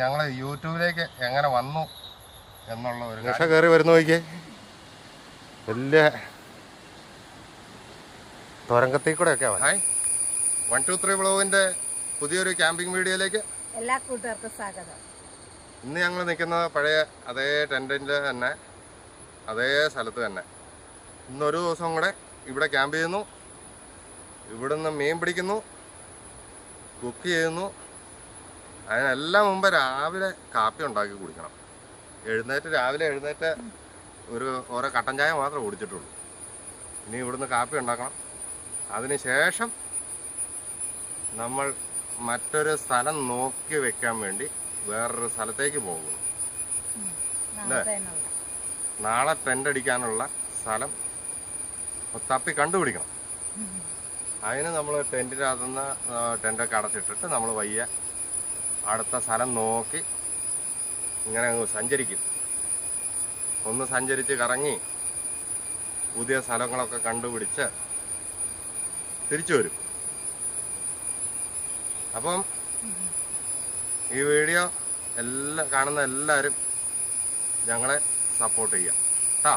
ഞങ്ങൾ യൂട്യൂബിലേക്ക് എങ്ങനെ വന്നു എന്നുള്ള ഒരു നിഷ കയറി വരുന്ന നോക്കിയേ, വലിയ തുരങ്കത്തിൽ കൂടെ ഒക്കെ. ഹായ്, 123 വ്ളോഗിൻ്റെ പുതിയൊരു ക്യാമ്പിംഗ് വീഡിയോയിലേക്ക് എല്ലാ കൂട്ടുകാർക്കും സ്വാഗതം. ഇന്ന് ഞങ്ങൾ നിൽക്കുന്നത് പഴയ അതേ ടെൻറ്റിൻ്റെ തന്നെ അതേ സ്ഥലത്ത് തന്നെ. ഇന്നൊരു ദിവസം കൂടെ ഇവിടെ ക്യാമ്പ് ചെയ്യുന്നു, ഇവിടുന്ന് മീൻ പിടിക്കുന്നു, കുക്ക് ചെയ്യുന്നു. അതിനെല്ലാം മുമ്പ് രാവിലെ കാപ്പി ഉണ്ടാക്കി കുടിക്കണം. രാവിലെ എഴുന്നേറ്റ് ഓരോ കട്ടൻ ചായ മാത്രമേ കുടിച്ചിട്ടുള്ളൂ. ഇനി ഇവിടുന്ന് കാപ്പി ഉണ്ടാക്കണം. അതിന് ശേഷം നമ്മൾ മറ്റൊരു സ്ഥലം നോക്കി വെക്കാൻ വേണ്ടി വേറൊരു സ്ഥലത്തേക്ക് പോകുന്നു. നാളെ ടെൻ്റ് അടിക്കാനുള്ള സ്ഥലം തപ്പി കണ്ടുപിടിക്കണം. അതിന് നമ്മൾ ടെൻറ്റിനകത്തുനിന്ന് ടെൻ്റൊക്കെ അടച്ചിട്ടിട്ട് നമ്മൾ വയ്യ അടുത്ത സ്ഥലം നോക്കി ഇങ്ങനെ സഞ്ചരിക്കും. ഒന്ന് സഞ്ചരിച്ച് കറങ്ങി പുതിയ സ്ഥലങ്ങളൊക്കെ കണ്ടുപിടിച്ച് തിരിച്ചു വരും. അപ്പം ഈ വീഡിയോ കാണുന്ന എല്ലാവരും ഞങ്ങളെ സപ്പോർട്ട് ചെയ്യാം കേട്ടോ.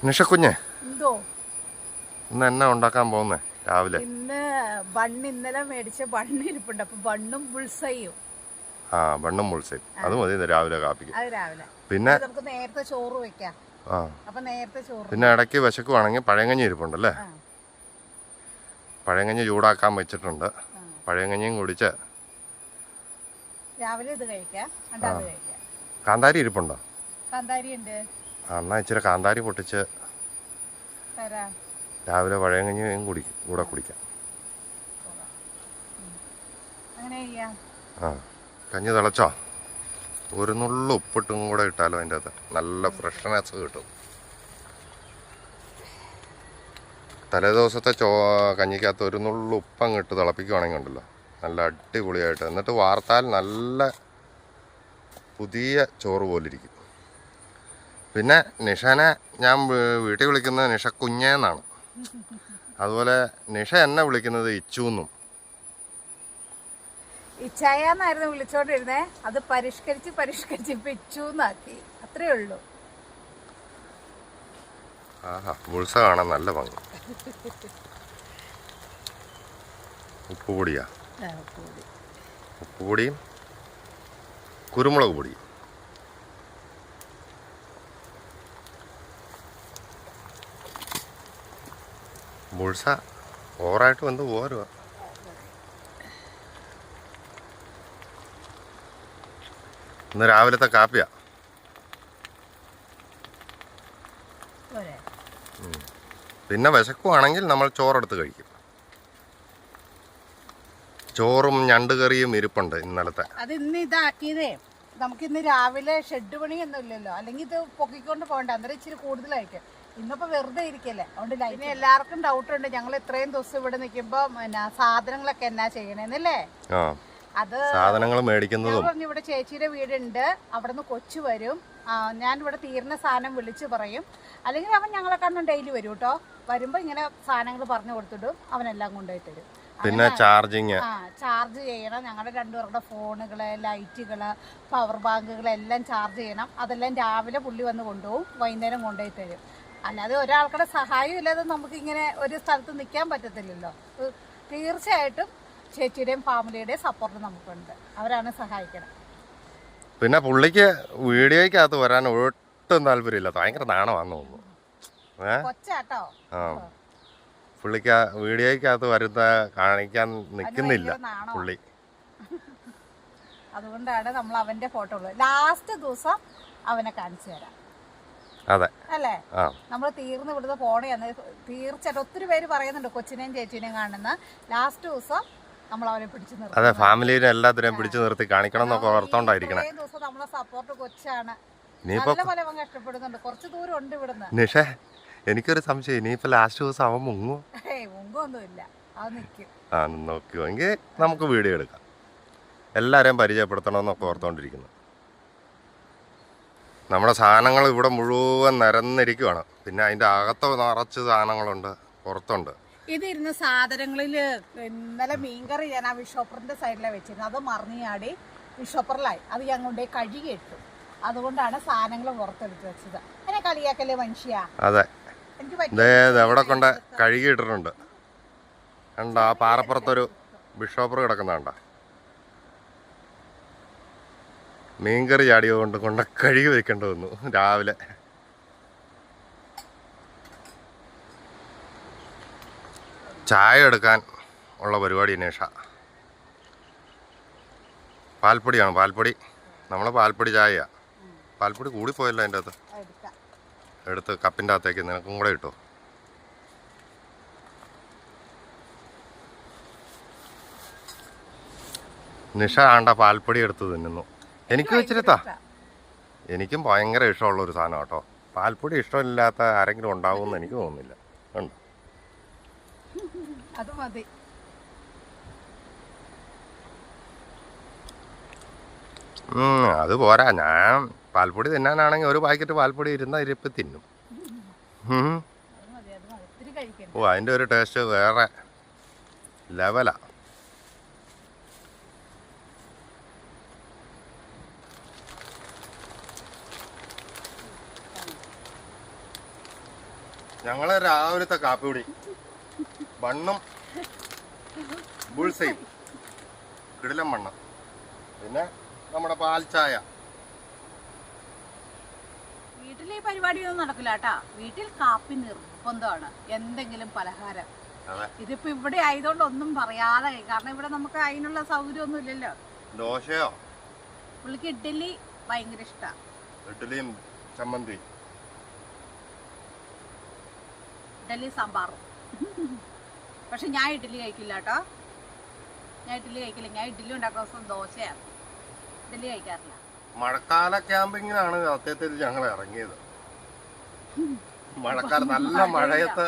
നിഷക്കുഞ്ഞെ, ഇന്ന് എന്നാ ഉണ്ടാക്കാൻ പോകുന്നേ രാവിലെ? ഇന്ന് ബണ്ണ് ഇന്നലെ മേടിച്ച ബണ്ണ് ഇരിപ്പുണ്ട്. അപ്പൊ ബണ്ണും ബുൾസയും. ബണ്ണും ബുൾസയും അത് മതി രാവിലെ കാപ്പിക്ക്. അത് രാവിലെ. പിന്നെ നമുക്ക് നേരത്തെ ചോറ് വെക്കാം. അപ്പൊ നേരത്തെ ചോറ്. പിന്നെ ഇടയ്ക്ക് വിശക്കുവാണെങ്കിൽ പഴയങ്കഞ്ഞി ഇരിപ്പുണ്ടല്ലേ, പഴയങ്കഞ്ഞി ചൂടാക്കാൻ വെച്ചിട്ടുണ്ട്. പഴയങ്കഞ്ഞിയും കുടിച്ച് രാവിലെ ഇത് കഴിക്കാം. കാന്താരി ഇരിപ്പുണ്ടോ? കാന്താരി ഉണ്ട്. എന്നാ ഇച്ചിരി കാന്താരി പൊട്ടിച്ച് രാവിലെ പഴയങ്കഞ്ഞിയും കൂടെ കുടിക്കാം. കഞ്ഞി തിളച്ചോ? ഒരു നുള്ളു ഉപ്പിട്ടും കൂടെ ഇട്ടാലോ അതിൻ്റെ അകത്ത് നല്ല ഫ്രഷ്നെസ് കിട്ടും. തലേദിവസത്തെ കഞ്ഞിക്കകത്ത് ഒരു നുള്ളു ഉപ്പങ്ങ് ഇട്ട് തിളപ്പിക്കുവാണെങ്കിൽ ഉണ്ടല്ലോ നല്ല അടിപൊളിയായിട്ട്. എന്നിട്ട് വാർത്താൽ നല്ല പുതിയ ചോറ് പോലിരിക്കും. പിന്നെ നിഷനെ ഞാൻ വീട്ടിൽ വിളിക്കുന്നത് നിഷ കുഞ്ഞേന്നാണ്. അതുപോലെ നിഷ എന്നെ വിളിക്കുന്നത് ഇച്ചുന്നും. ഇച്ചായെന്നായിരുന്നു വിളിച്ചോണ്ടിരുന്നേ. അത് പരിഷ്കരിച്ച് ഇപ്പൊ ഇച്ചൂന്നാക്കി. അത്രേ ഉള്ളൂ. ബുൾസ കാണാൻ നല്ല ഭംഗി. ഉപ്പുപൊടിയാ, ഉപ്പുപൊടിയും കുരുമുളക് പൊടിയും. ബുൾസ ഓവറായിട്ട് വന്ന് പോരുക. ഇന്ന് രാവിലത്തെ കാപ്പിയാ. പിന്നെ വിശക്കുവാണെങ്കിൽ നമ്മൾ ചോറെടുത്ത് കഴിക്കും. ചോറും ഞണ്ട് കറിയും ഇരിപ്പുണ്ട് ഇന്നലത്തെ. അത് ഇന്ന് ഇതാക്കിയതേ നമുക്കിന്ന് രാവിലെ ഷെഡ് പണിയൊന്നും ഇല്ലല്ലോ, അല്ലെങ്കിൽ ഇത് പൊക്കിക്കൊണ്ട് പോകണ്ട. അന്നേരം ഇച്ചിരി കൂടുതലായിരിക്കും. ഇന്നിപ്പോ വെറുതെ ഇരിക്കല്ലേ, അതുകൊണ്ട് ലൈന് എല്ലാവർക്കും ഡൗട്ടുണ്ട്. ഞങ്ങൾ ഇത്രയും ദിവസം ഇവിടെ നിൽക്കുമ്പോ സാധനങ്ങളൊക്കെ എന്നാ ചെയ്യണേന്നല്ലേ. അത് സാധനങ്ങൾ മേടിക്കുന്നതും പറഞ്ഞു. ഇവിടെ ചേച്ചിയുടെ വീടുണ്ട്, അവിടെ നിന്ന് കൊച്ചു വരും. ഞാൻ ഇവിടെ തീർന്ന സാധനം വിളിച്ചു പറയും. അല്ലെങ്കിൽ അവൻ ഞങ്ങളെ കാണാൻ ഡെയിലി വരും കേട്ടോ. വരുമ്പോ ഇങ്ങനെ സാധനങ്ങൾ പറഞ്ഞു കൊടുത്തിടും, അവനെല്ലാം കൊണ്ടുപോയി തരും. പിന്നെ ചാർജ് ചെയ്യണം. ഞങ്ങളുടെ രണ്ടുപേരുടെ ഫോണുകള്, ലൈറ്റുകള്, പവർ ബാങ്കുകൾ എല്ലാം ചാർജ് ചെയ്യണം. അതെല്ലാം രാവിലെ പുള്ളി വന്ന് കൊണ്ടുപോകും, വൈകുന്നേരം കൊണ്ടുപോയി തരും. അല്ലാതെ ഒരാൾക്കുടെ സഹായം ഇല്ലാതെ നമുക്ക് ഇങ്ങനെ ഒരു സ്ഥലത്ത് നിൽക്കാൻ പറ്റത്തില്ലല്ലോ. തീർച്ചയായിട്ടും ചേച്ചിയുടെയും ഫാമിലിയുടെയും സപ്പോർട്ട് നമുക്കുണ്ട്. അവരാണ് സഹായിക്കണം. പിന്നെ പുള്ളിക്ക് വീഡിയോയ്ക്കകത്ത് വരാൻ ഒട്ടും താല്പര്യമില്ല, ഭയങ്കര നാണമാണെന്ന് തോന്നുന്നു. കൊച്ചാട്ടോ. പുള്ളിക്ക് വീഡിയോയ്ക്കകത്ത് കാണിക്കാൻ നിൽക്കുന്നില്ല പുള്ളി. അതുകൊണ്ടാണ് നമ്മൾ അവന്റെ ഫോട്ടോ ലാസ്റ്റ് ദിവസം അവനെ കാണിച്ചു തരാം. അതെ അല്ലേ? നമ്മൾ തീർന്ന് ഇവിടുന്ന് പോണേന്ന് തീർച്ചയായിട്ടും ഒത്തിരി പേര് പറയുന്നുണ്ട് കൊച്ചിനെയും ചേച്ചിനെയും കാണുന്ന. ലാസ്റ്റ് ദിവസം നമ്മൾ അവനെ പിടിച്ചു നിർത്തി. അതെ, ഫാമിലിനെ എല്ലാത്തിനെയും പിടിച്ചു നിർത്തി കാണിക്കണം എന്നൊക്കെ ഓർത്തോണ്ടായിരിക്കണം. ദിവസം നമ്മളെ സപ്പോർട്ട് കൊച്ചാണ്. നല്ലപോലെ അവൻ കഷ്ടപ്പെടുന്നുണ്ട്. കുറച്ച് ദൂരം ഉണ്ട് ഇവിടുന്ന്. നിഷേ, എനിക്കൊരു സംശയം, ഇനിയിപ്പോ ലാസ്റ്റ് ദിവസം അവൻ മുങ്ങുമോ? മുങ്ങൊന്നുമില്ല, അത് നിൽക്കും. നോക്കുമെങ്കിൽ നമുക്ക് വീഡിയോ എടുക്കാം. എല്ലാവരെയും പരിചയപ്പെടുത്തണമെന്നൊക്കെ ഓർത്തോണ്ടിരിക്കുന്നു. നമ്മുടെ സാധനങ്ങൾ ഇവിടെ മുഴുവൻ നിരന്നിരിക്കുവാണ്. പിന്നെ അതിൻ്റെ അകത്ത് നിറച്ച് സാധനങ്ങളുണ്ട്, പുറത്തുണ്ട്. ഇതിരുന്ന സാധനങ്ങളിൽ ഇന്നലെ മീൻകറി ഞാൻ ആ വിഷോപ്പറിന്റെ സൈഡിലാണ് വെച്ചിരുന്നത്. അത് മറിഞ്ഞാടി വിഷോപ്പറിലായി. അത് ഞാൻ കൊണ്ടുപോയി കഴുകിയിട്ടു. അതുകൊണ്ടാണ് സാധനങ്ങൾ പുറത്തെടുത്ത് വെച്ചത്. എന്നെ കളിയാക്കല്ലേ മനുഷ്യ. അതെ, എനിക്ക് എവിടെ കൊണ്ട് കഴുകിയിട്ടിട്ടുണ്ട്. കണ്ട ആ പാറപ്പുറത്തൊരു ബിഷോപ്പർ കിടക്കുന്ന കണ്ട. മീൻകറി ചാടിയത് കൊണ്ട് കഴുകി വെക്കേണ്ടി വന്നു രാവിലെ. ചായ എടുക്കാൻ ഉള്ള പരിപാടി നേഷ. പാൽപ്പൊടിയാണ്, പാൽപ്പൊടി. നമ്മൾ പാൽപ്പൊടി ചായയാണ്. പാൽപ്പൊടി കൂടിപ്പോയല്ലോ അതിൻ്റെ അകത്ത്. എടുത്ത് കപ്പിൻ്റെ അകത്തേക്ക് നിനക്കും കൂടെ ഇട്ടോ. നിഷ ആണ്ട പാൽപ്പൊടി എടുത്ത് തിന്നുന്നു. എനിക്ക് വെച്ചിരുത്താ. എനിക്കും ഭയങ്കര ഇഷ്ടമുള്ളൊരു സാധനം കേട്ടോ. പാൽപ്പൊടി ഇഷ്ടമില്ലാത്ത ആരെങ്കിലും ഉണ്ടാവുമെന്ന് എനിക്ക് തോന്നുന്നില്ല. ഉണ്ട്. അത് മതി. അത് പോരാ. ഞാൻ പാൽപ്പൊടി തിന്നാനാണെങ്കിൽ ഒരു പാക്കറ്റ് പാൽപ്പൊടി ഇരിപ്പ് തിന്നും. ഓ, അതിൻ്റെ ഒരു ടേസ്റ്റ് വേറെ ലെവലാ. ഞങ്ങളെ രാവിലത്തെ കാപ്പിപ്പൊടി മണ്ണും ബുൾസയും കിടിലം മണ്ണ്, പിന്നെ നമ്മുടെ പാൽ ചായ. വീട്ടിൽ ഈ പരിപാടിയൊന്നും നടക്കില്ല കേട്ടാ. വീട്ടിൽ കാപ്പി നിർബന്ധമാണ്, എന്തെങ്കിലും പലഹാരം. ഇതിപ്പോ ഇവിടെ ആയതുകൊണ്ട് ഒന്നും പറയാതെ, കാരണം ഇവിടെ നമുക്ക് അതിനുള്ള സൗകര്യമൊന്നും ഇല്ലല്ലോ. ദോശയോ? പുള്ളിക്ക് ഇഡ്ഡലി ഭയങ്കര ഇഷ്ടമാണ്. ഇഡ്ഡലിയും ചമ്മന്തി, ഇഡ്ഡലി സാമ്പാറും. പക്ഷെ ഞാൻ ഇഡ്ഡലി കഴിക്കില്ല കേട്ടോ. ഞാൻ ഇഡ്ഡലി ഉണ്ടാക്കുന്ന ദിവസം ദോശയാണ്. ഇഡ്ഡലി കഴിക്കാറില്ല. മഴക്കാല ക്യാമ്പിങ്ങിനാണ് സത്യത്തിൽ ഞങ്ങൾ ഇറങ്ങിയത്. മഴക്കാലം നല്ല മഴയത്ത്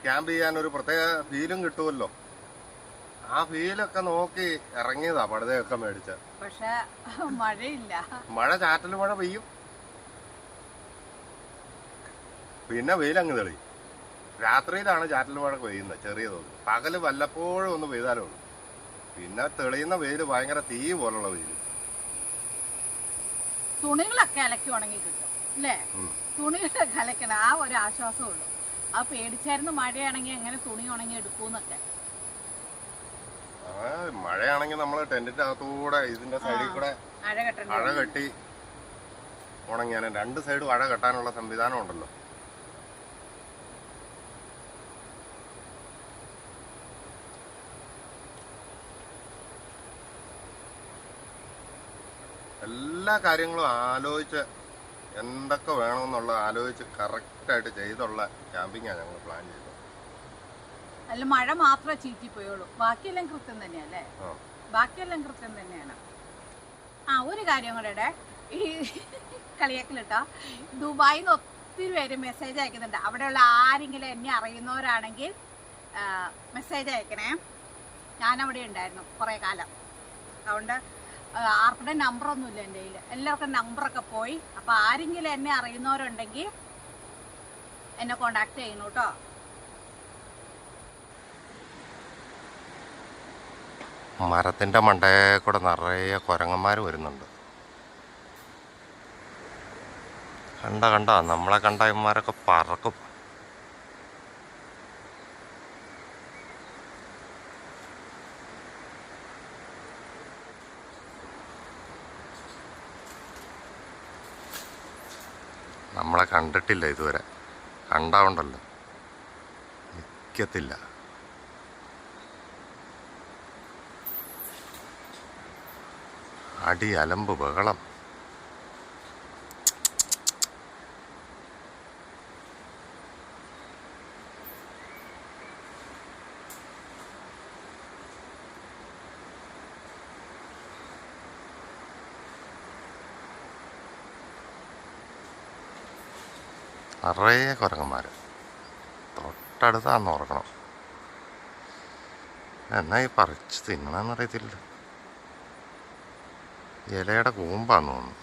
ക്യാമ്പ് ചെയ്യാൻ ഒരു പ്രത്യേക ഫീലും കിട്ടുമല്ലോ. ആ ഫീലൊക്കെ നോക്കി ഇറങ്ങിയതാ പടുതയൊക്കെ മേടിച്ച്. പക്ഷെ മഴയില്ല. മഴ ചാറ്റൽ മഴ പെയ്യും, പിന്നെ വെയിലങ്ങ് തെളിയും. രാത്രിയിലാണ് ചാറ്റൽ മഴ പെയ്യുന്നത് ചെറിയ തോതിൽ. പകല് വല്ലപ്പോഴും ഒന്ന് പെയ്താലേ ഉള്ളൂ. പിന്നെ തെളിയുന്ന വെയിൽ ഭയങ്കര തീ പോലുള്ള വെയിൽ. തുണികളൊക്കെ അലക്കി ഉണങ്ങി കിട്ടും അല്ലേ? തുണികളൊക്കെ അലക്കണം, ആ ഒരു ആശ്വാസമേ ഉള്ളൂ. ആ പേടിച്ചായിരുന്നു മഴയാണെങ്കിൽ എങ്ങനെ തുണി ഉണങ്ങി എടുക്കൂന്നൊക്കെ. മഴയാണെങ്കിൽ നമ്മൾ ടെന്റിന്റെ അകത്തൂടെ ഇതിന്റെ സൈഡിൽ കൂടെ അഴ കെട്ടി ഉണങ്ങിയാൽ 2 സൈഡും അഴ കെട്ടാനുള്ള സംവിധാനം ഉണ്ടല്ലോ. എല്ലാ കാര്യങ്ങളും ആലോചിച്ച് എന്തൊക്കെ വേണമെന്നുള്ള ആലോചിച്ച് കറക്റ്റായിട്ട് ചെയ്തുള്ള ക്യാമ്പിങ്ങാണ് ഞങ്ങൾ പ്ലാൻ ചെയ്തത്. അല്ല, മഴ മാത്രമേ ചീറ്റിപ്പോയുള്ളൂ, ബാക്കിയെല്ലാം കൃത്യം തന്നെയല്ലേ? ബാക്കിയെല്ലാം കൃത്യം തന്നെയാണ്. ആ, ഒരു കാര്യം കൂടെ, ഈ കളിയാക്കലിട്ടോ, ദുബായിൽ നിന്ന് ഒത്തിരി പേര് മെസ്സേജ് അയക്കുന്നുണ്ട്. അവിടെയുള്ള ആരെങ്കിലും എന്നെ അറിയുന്നവരാണെങ്കിൽ മെസ്സേജ് അയക്കണേ. ഞാനവിടെ ഉണ്ടായിരുന്നു കുറേ കാലം. അതുകൊണ്ട് ആർക്കുടെ നമ്പറൊന്നുമില്ല എൻ്റെ കയ്യിൽ. എല്ലാവർക്കും നമ്പറൊക്കെ പോയി. അപ്പോൾ ആരെങ്കിലും എന്നെ അറിയുന്നവരുണ്ടെങ്കിൽ എന്നെ കോണ്ടാക്ട് ചെയ്യണം കേട്ടോ. മരത്തിൻ്റെ മണ്ടയെ കൂടെ നിറയെ കുരങ്ങന്മാർ വരുന്നുണ്ട്. കണ്ട നമ്മളെ കണ്ട ഇവന്മാരൊക്കെ പറക്കും. നമ്മളെ കണ്ടിട്ടില്ല ഇതുവരെ. കണ്ടാവുണ്ടല്ലോ നിൽക്കത്തില്ല. അടി അലമ്പ് ബഹളം. നിറയെ കുരങ്ങന്മാർ. തൊട്ടടുത്താന്ന് ഓർക്കണം. എന്നാ ഈ പറിച്ച് തിന്നണമെന്നറിയത്തില്ല. ഇലയുടെ കൂമ്പാന്ന് തോന്നുന്നു.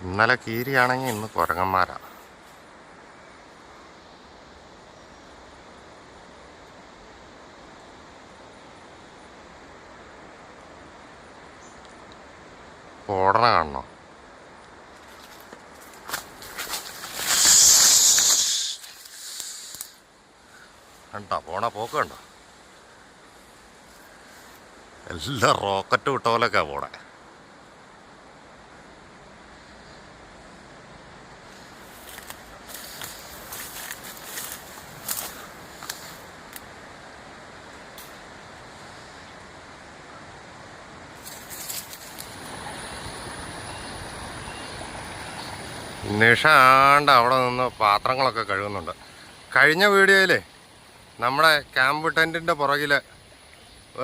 ഇന്നലെ കീരിയാണെങ്കിൽ ഇന്ന് കുരങ്ങന്മാരാ. ഓടണ കാണണോ? കണ്ടോ പോണ പോക്ക് കണ്ടോ? എല്ലാം റോക്കറ്റ് വിട്ട പോലൊക്കെ പോണേ. നിഷാണ്ട് അവിടെ നിന്ന് പാത്രങ്ങളൊക്കെ കഴുകുന്നുണ്ട്. കഴിഞ്ഞ വീഡിയോയിലേ നമ്മുടെ ക്യാമ്പ് ടെൻറ്റിൻ്റെ പുറകിൽ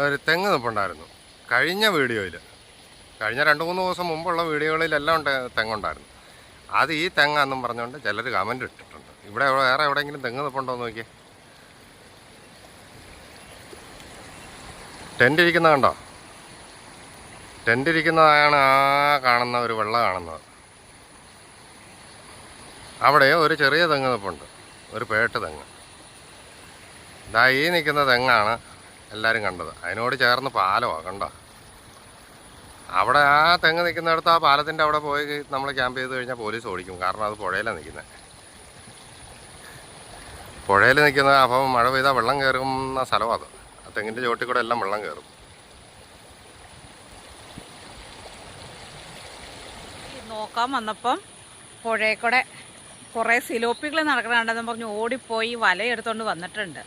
ഒരു തെങ്ങ് നിൽപ്പുണ്ടായിരുന്നു. കഴിഞ്ഞ വീഡിയോയിൽ, കഴിഞ്ഞ 2-3 ദിവസം മുമ്പുള്ള വീഡിയോകളിലെല്ലാം തെങ്ങുണ്ടായിരുന്നു. അത് ഈ തെങ്ങാന്നും പറഞ്ഞുകൊണ്ട് ചിലർ കമൻറ്റ് ഇട്ടിട്ടുണ്ട്. ഇവിടെ വേറെ എവിടെയെങ്കിലും തെങ്ങ് നിൽപ്പുണ്ടോ എന്ന് നോക്കിയേ. ടെൻ്റ് ഇരിക്കുന്നത് കണ്ടോ? ടെൻ്റ് ഇരിക്കുന്നതാണ് ആ കാണുന്ന ഒരു വെള്ള കാണുന്നത്. അവിടെ ഒരു ചെറിയ തെങ്ങ് നിൽപ്പുണ്ട്, ഒരു പേട്ട് തെങ്ങ്. ഇതാ ഈ നിൽക്കുന്ന തെങ്ങാണ് എല്ലാവരും കണ്ടത്. അതിനോട് ചേർന്ന് പാലമാണ് കണ്ടോ. അവിടെ ആ തെങ്ങ് നിൽക്കുന്നിടത്ത് ആ പാലത്തിൻ്റെ അവിടെ പോയി നമ്മൾ ക്യാമ്പ് ചെയ്ത് കഴിഞ്ഞാൽ പോലീസ് ഓടിക്കും. കാരണം അത് പുഴയിലാണ് നിൽക്കുന്നത്. പുഴയിൽ നിൽക്കുന്നത്, അപ്പം മഴ പെയ്താൽ വെള്ളം കയറുന്ന സ്ഥലമാണ് അത്. ആ തെങ്ങിൻ്റെ ചോട്ടിൽ കൂടെ എല്ലാം വെള്ളം കയറും. നോക്കാൻ വന്നപ്പം പുഴയിൽ കൂടെ കുറേ സിലോപ്പികൾ നടക്കണുണ്ടെന്ന് പറഞ്ഞ് ഓടിപ്പോയി വലയെടുത്തോണ്ട് വന്നിട്ടുണ്ട്.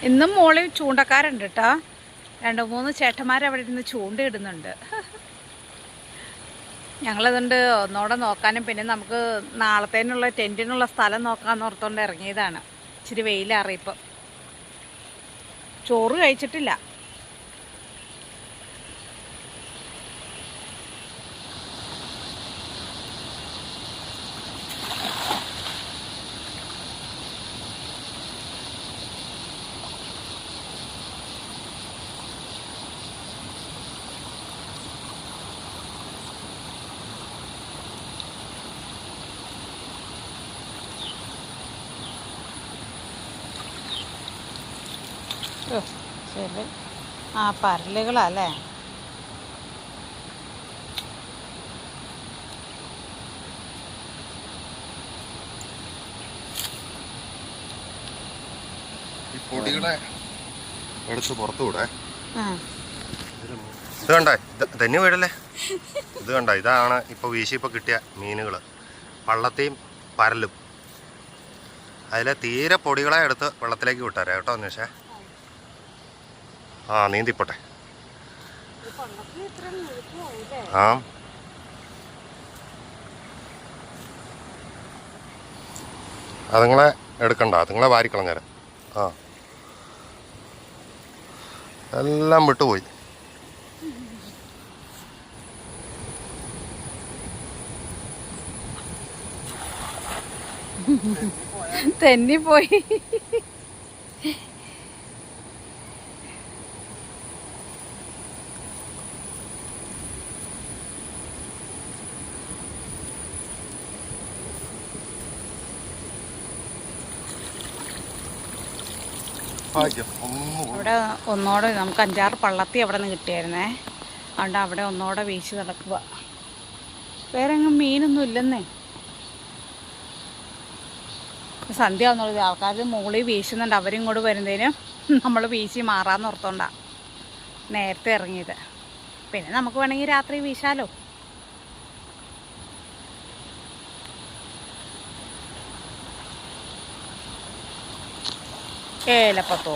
ഇന്നും മോളിൽ ചൂണ്ടക്കാരുണ്ട് കേട്ടോ. 2-3 ചേട്ടന്മാർ അവിടെ ഇരുന്ന് ചൂണ്ടയിടുന്നുണ്ട്. ഞങ്ങളതുകൊണ്ട് ഒന്നോടെ നോക്കാനും പിന്നെ നമുക്ക് നാളത്തേനുള്ള ടെൻറ്റിനുള്ള സ്ഥലം നോക്കാമെന്ന് ഓർത്തുകൊണ്ട് ഇറങ്ങിയതാണ്. ഇച്ചിരി വെയിലറിയിപ്പം. ചോറ് കഴിച്ചിട്ടില്ല. ശരി, ആ പരലുകളല്ലേ. ഈ പൊടികളെ എടുത്ത് പുറത്തു വിടേ. ഇത് കണ്ടേ, തന്നെ വീടല്ലേ. ഇത് കണ്ട, ഇതാണ് ഇപ്പോൾ വീശിപ്പോൾ കിട്ടിയ മീനുകൾ. പള്ളത്തെയും പരലും. അതിലെ തീരെ പൊടികളെ എടുത്ത് വെള്ളത്തിലേക്ക് വിട്ടാരേ കേട്ടോ നിഷേ. ആ നീന്തിപ്പോട്ടെ. ആ അതുങ്ങളെ എടുക്കണ്ട, അതുങ്ങളെ വാരിക്കളഞ്ഞേരം. ആ എല്ലാം വിട്ടുപോയി. തെന്നിപ്പോയി. അവിടെ ഒന്നോടെ നമുക്ക് 5-6 പള്ളത്തി അവിടെ നിന്ന് കിട്ടിയായിരുന്നേ. അതുകൊണ്ട് അവിടെ ഒന്നോടെ വീശി നടക്കുക. വേറെ എങ്ങും മീനൊന്നും ഇല്ലെന്നേ. സന്ധ്യ ആവുന്നുള്ളത് ആൾക്കാർ മുകളിൽ വീശുന്നുണ്ട്. അവരും ഇങ്ങോട്ട് വരുന്നതിനും നമ്മൾ വീശി മാറാന്ന് ഓർത്തോണ്ടാണ് നേരത്തെ ഇറങ്ങിയത്. പിന്നെ നമുക്ക് വേണമെങ്കിൽ രാത്രി വീശാലോ. ഏലപ്പത്തോ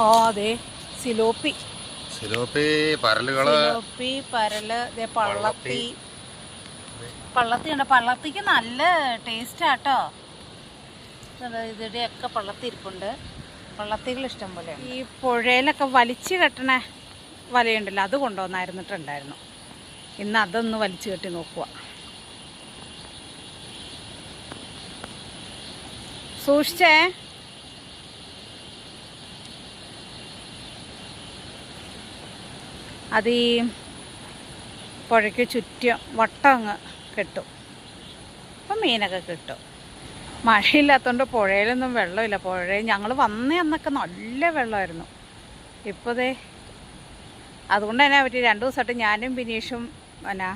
ഓ അതെ സിലോപ്പി, പരലുകള്, സിലോപ്പി, പരല്, പള്ളത്തി. പള്ളത്തി ഉണ്ട്. പള്ളത്തിക്ക് നല്ല ടേസ്റ്റ് ആട്ടോ. ഇതിടെയൊക്കെ പള്ളത്തി ഇരിപ്പുണ്ട്. പള്ളത്തികൾ ഇഷ്ടം പോലെ. ഈ പുഴയിലൊക്കെ വലിച്ചു കെട്ടണ വലയുണ്ടല്ലോ, അത് കൊണ്ടുവന്നായിരുന്നിട്ടുണ്ടായിരുന്നു. ഇന്ന് അതൊന്ന് വലിച്ചു കെട്ടി നോക്കുക. സൂക്ഷിച്ചേ. അത് ഈ പുഴയ്ക്ക് ചുറ്റും വട്ടം അങ്ങ് കെട്ടും. അപ്പം മീനൊക്കെ കിട്ടും. മഴയില്ലാത്തതുകൊണ്ട് പുഴയിലൊന്നും വെള്ളമില്ല. പുഴയിൽ ഞങ്ങൾ വന്ന അന്നൊക്കെ നല്ല വെള്ളമായിരുന്നു. ഇപ്പോൾ ദേ അതുകൊണ്ട് തന്നെ പറ്റി 2 ദിവസമായിട്ട് ഞാനും ബിനീഷും പിന്നെ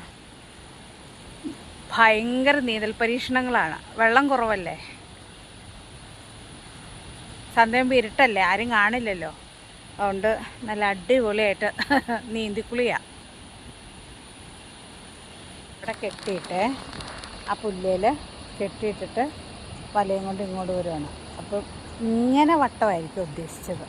ഭയങ്കര നീന്തൽ പരീക്ഷണങ്ങളാണ്. വെള്ളം കുറവല്ലേ, സന്ധ്യയാകുമ്പോൾ ഇരുട്ടല്ലേ, ആരും കാണില്ലല്ലോ. അതുകൊണ്ട് നല്ല അടിപൊളിയായിട്ട് നീന്തിക്കുളിയാണ്. ഇവിടെ കെട്ടിയിട്ട് ആ പുല്ലേൽ കെട്ടിയിട്ടിട്ട് വലയും കൊണ്ട് ഇങ്ങോട്ട് വരുവാണ്. അപ്പം ഇങ്ങനെ വട്ടമായിരിക്കും ഉദ്ദേശിച്ചത്.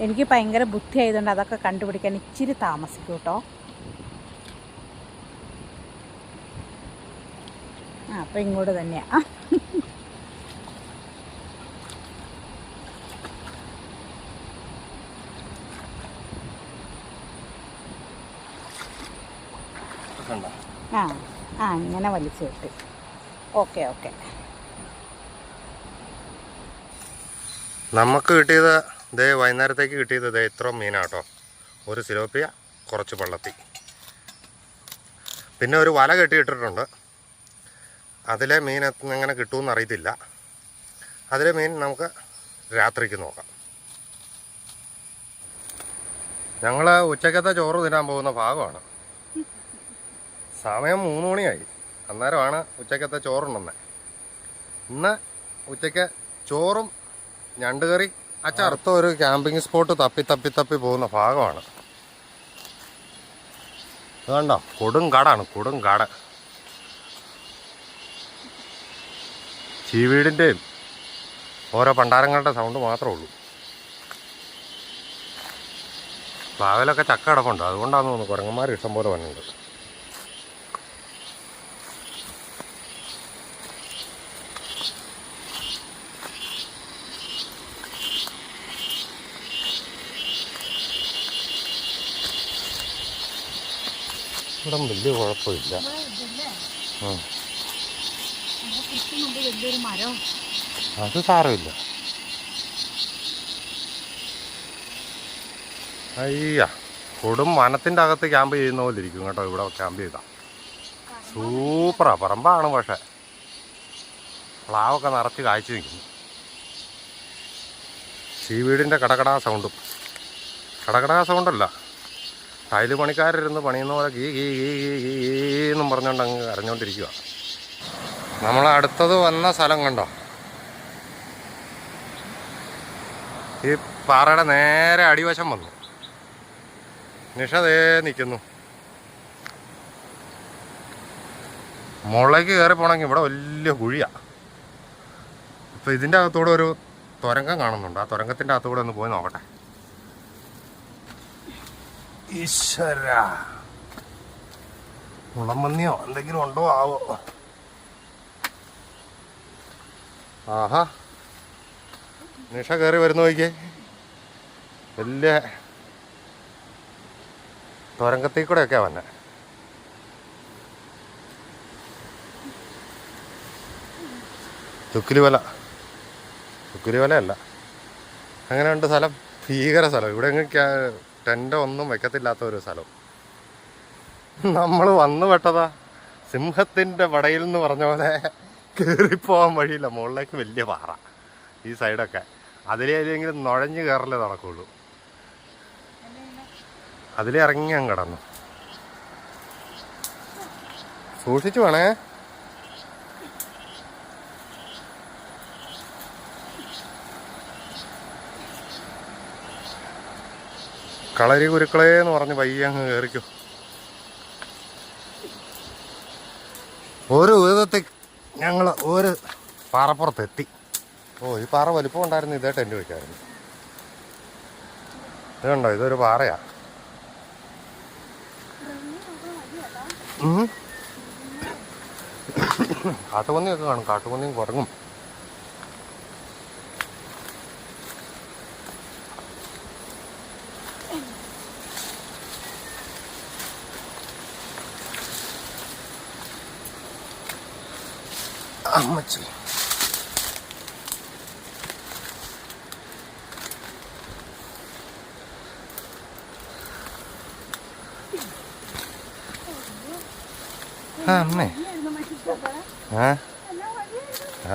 എനിക്ക് ഭയങ്കര ബുദ്ധി ആയതുകൊണ്ട് അതൊക്കെ കണ്ടുപിടിക്കാൻ ഇച്ചിരി താമസിക്കും കേട്ടോ. അപ്പം ഇങ്ങോട്ട് തന്നെയാണ്. ഇങ്ങനെ വലിച്ചു കിട്ടി. ഓക്കെ. നമുക്ക് കിട്ടിയത് ഇതേ വൈകുന്നേരത്തേക്ക് കിട്ടിയത് ഇതേ ഇത്ര മീനാട്ടോ. ഒരു സിലോപ്പിയ, കുറച്ച് പള്ളത്തി, പിന്നെ ഒരു വല കെട്ടിയിട്ടിട്ടുണ്ട്. അതിലെ മീൻ എങ്ങനെ കിട്ടുമെന്ന് അറിയത്തില്ല. അതിലെ മീൻ നമുക്ക് രാത്രിക്ക് നോക്കാം. ഞങ്ങൾ ഉച്ചക്കത്തെ ചോറ് തിന്നാൻ പോകുന്ന ഭാഗമാണ്. സമയം 3 മണിയായി. അന്നേരമാണ് ഉച്ചക്കത്തെ ചോറുണ്ടെന്നത്. ഇന്ന് ഉച്ചയ്ക്ക് ചോറും ഞണ്ടുകറി അച്ചറുത്ത ഒരു ക്യാമ്പിംഗ് സ്പോട്ട് തപ്പി പോകുന്ന ഭാഗമാണ്. അതുകൊണ്ടോ കൊടുങ്കാടാണ്, കൊടുങ്കാട്. ചീവീടിൻ്റെയും ഓരോ പണ്ടാരങ്ങളുടെ സൗണ്ട് മാത്രമേ ഉള്ളൂ. പ്ലാവിലൊക്കെ ചക്ക കിടപ്പുണ്ട്, അതുകൊണ്ടാണെന്ന് തോന്നുന്നു കുരങ്ങന്മാർ ഇഷ്ടംപോലെ വന്നിട്ടുണ്ട്. ഇവിടെ വലിയ കുഴപ്പമില്ല. അത് സാരമില്ല. അയ്യ, കൊടും വനത്തിൻ്റെ അകത്ത് ക്യാമ്പ് ചെയ്യുന്ന പോലെ ഇരിക്കും കേട്ടോ. ഇവിടെ ക്യാമ്പ് ചെയ്താൽ സൂപ്പറാ. പറമ്പാണ്, പക്ഷേ പ്ലാവൊക്കെ നിറച്ച് കായ്ച്ചു നിൽക്കുന്നു. ചീവീടിൻ്റെ കടകടാ സൗണ്ടല്ല, ടൈല് പണിക്കാരിരുന്ന് പണിയുന്ന പോലെ ഗീ ഗീ ഗീ ഗീ ഗീ എന്നും പറഞ്ഞുകൊണ്ട് അങ്ങ് അറിഞ്ഞുകൊണ്ടിരിക്കുക. നമ്മളടുത്തത് വന്ന സ്ഥലം കണ്ടോ? ഈ പാറയുടെ നേരെ അടിവശം വന്നു. നിഷ ദേ നിൽക്കുന്നു. മുകളിലേക്ക് കയറി പോകണമെങ്കിൽ ഇവിടെ വലിയ കുഴിയാണ്. ഇപ്പം ഇതിൻ്റെ അകത്തൂടെ ഒരു തുരങ്കം കാണുന്നുണ്ട്. ആ തുരങ്കത്തിൻ്റെ അകത്തൂടെ ഒന്ന് പോയി നോക്കട്ടെ. ഈശ്വര, മുളമന്നിയോ എന്തെങ്കിലും ഉണ്ടോ ആവോ. ആഹാ, നിഷ കയറി വരുന്ന നോക്കിയേ. വലിയ തുരങ്കത്തിൽ കൂടെയൊക്കെയാ വന്നെ. തുക്കിലിവലയല്ല, അങ്ങനെയുണ്ട് സ്ഥലം. ഭീകര സ്ഥലം. ഇവിടെ എങ്ങനെ ടെൻ്റ് ഒന്നും വെക്കത്തില്ലാത്ത ഒരു സ്ഥലം. നമ്മൾ വന്നു പെട്ടതാ സിംഹത്തിൻ്റെ പടയിൽ എന്ന് പറഞ്ഞ പോലെ. കയറിപ്പോകാൻ വഴിയില്ല, മുകളിലേക്ക് വലിയ പാറ. ഈ സൈഡൊക്കെ അതിലേതെങ്കിലും നുഴഞ്ഞ് കയറലേ നടക്കുള്ളൂ. അതിലേ ഇറങ്ങി അങ്ങ് കിടന്നു. സൂക്ഷിച്ചു വേണേ. കളരി കുരുക്കളേന്ന് പറഞ്ഞ് പയ്യെ അങ്ങ് കയറിക്കോ. ഒരു വിധത്തിൽ ഞങ്ങൾ ഒരു പാറപ്പുറത്തെത്തി. ഓ ഈ പാറ വലിപ്പം ഉണ്ടായിരുന്നു, ഇതേ ടെൻറ്റ് വയ്ക്കായിരുന്നു. ഇത് കണ്ടോ, ഇതൊരു പാറയാ. കാട്ടുപന്നിയൊക്കെ കാണും, കാട്ടുപന്നിയും കുറങ്ങും. അമ്മച്ചി അമ്മേ.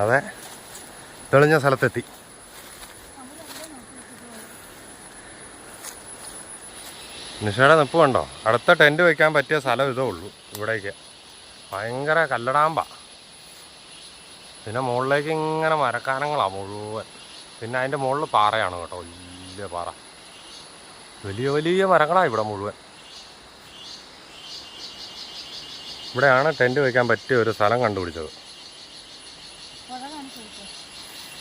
അതെ, തെളിഞ്ഞ സ്ഥലത്തെത്തി. നിഷയുടെ നിപ്പ് കണ്ടോ? അടുത്ത ടെൻറ്റ് വയ്ക്കാൻ പറ്റിയ സ്ഥലം ഇതേ ഉള്ളൂ ഇവിടേക്ക്. ഭയങ്കര കല്ലടാമ്പ. പിന്നെ മുകളിലേക്ക് ഇങ്ങനെ മരക്കാനങ്ങളാണ് മുഴുവൻ. പിന്നെ അതിൻ്റെ മുകളിൽ പാറയാണ് കേട്ടോ, വലിയ പാറ. വലിയ വലിയ മരങ്ങളാണ് ഇവിടെ മുഴുവൻ. ഇവിടെയാണ് ടെൻറ്റ് വയ്ക്കാൻ പറ്റിയ ഒരു സ്ഥലം കണ്ടുപിടിച്ചത്.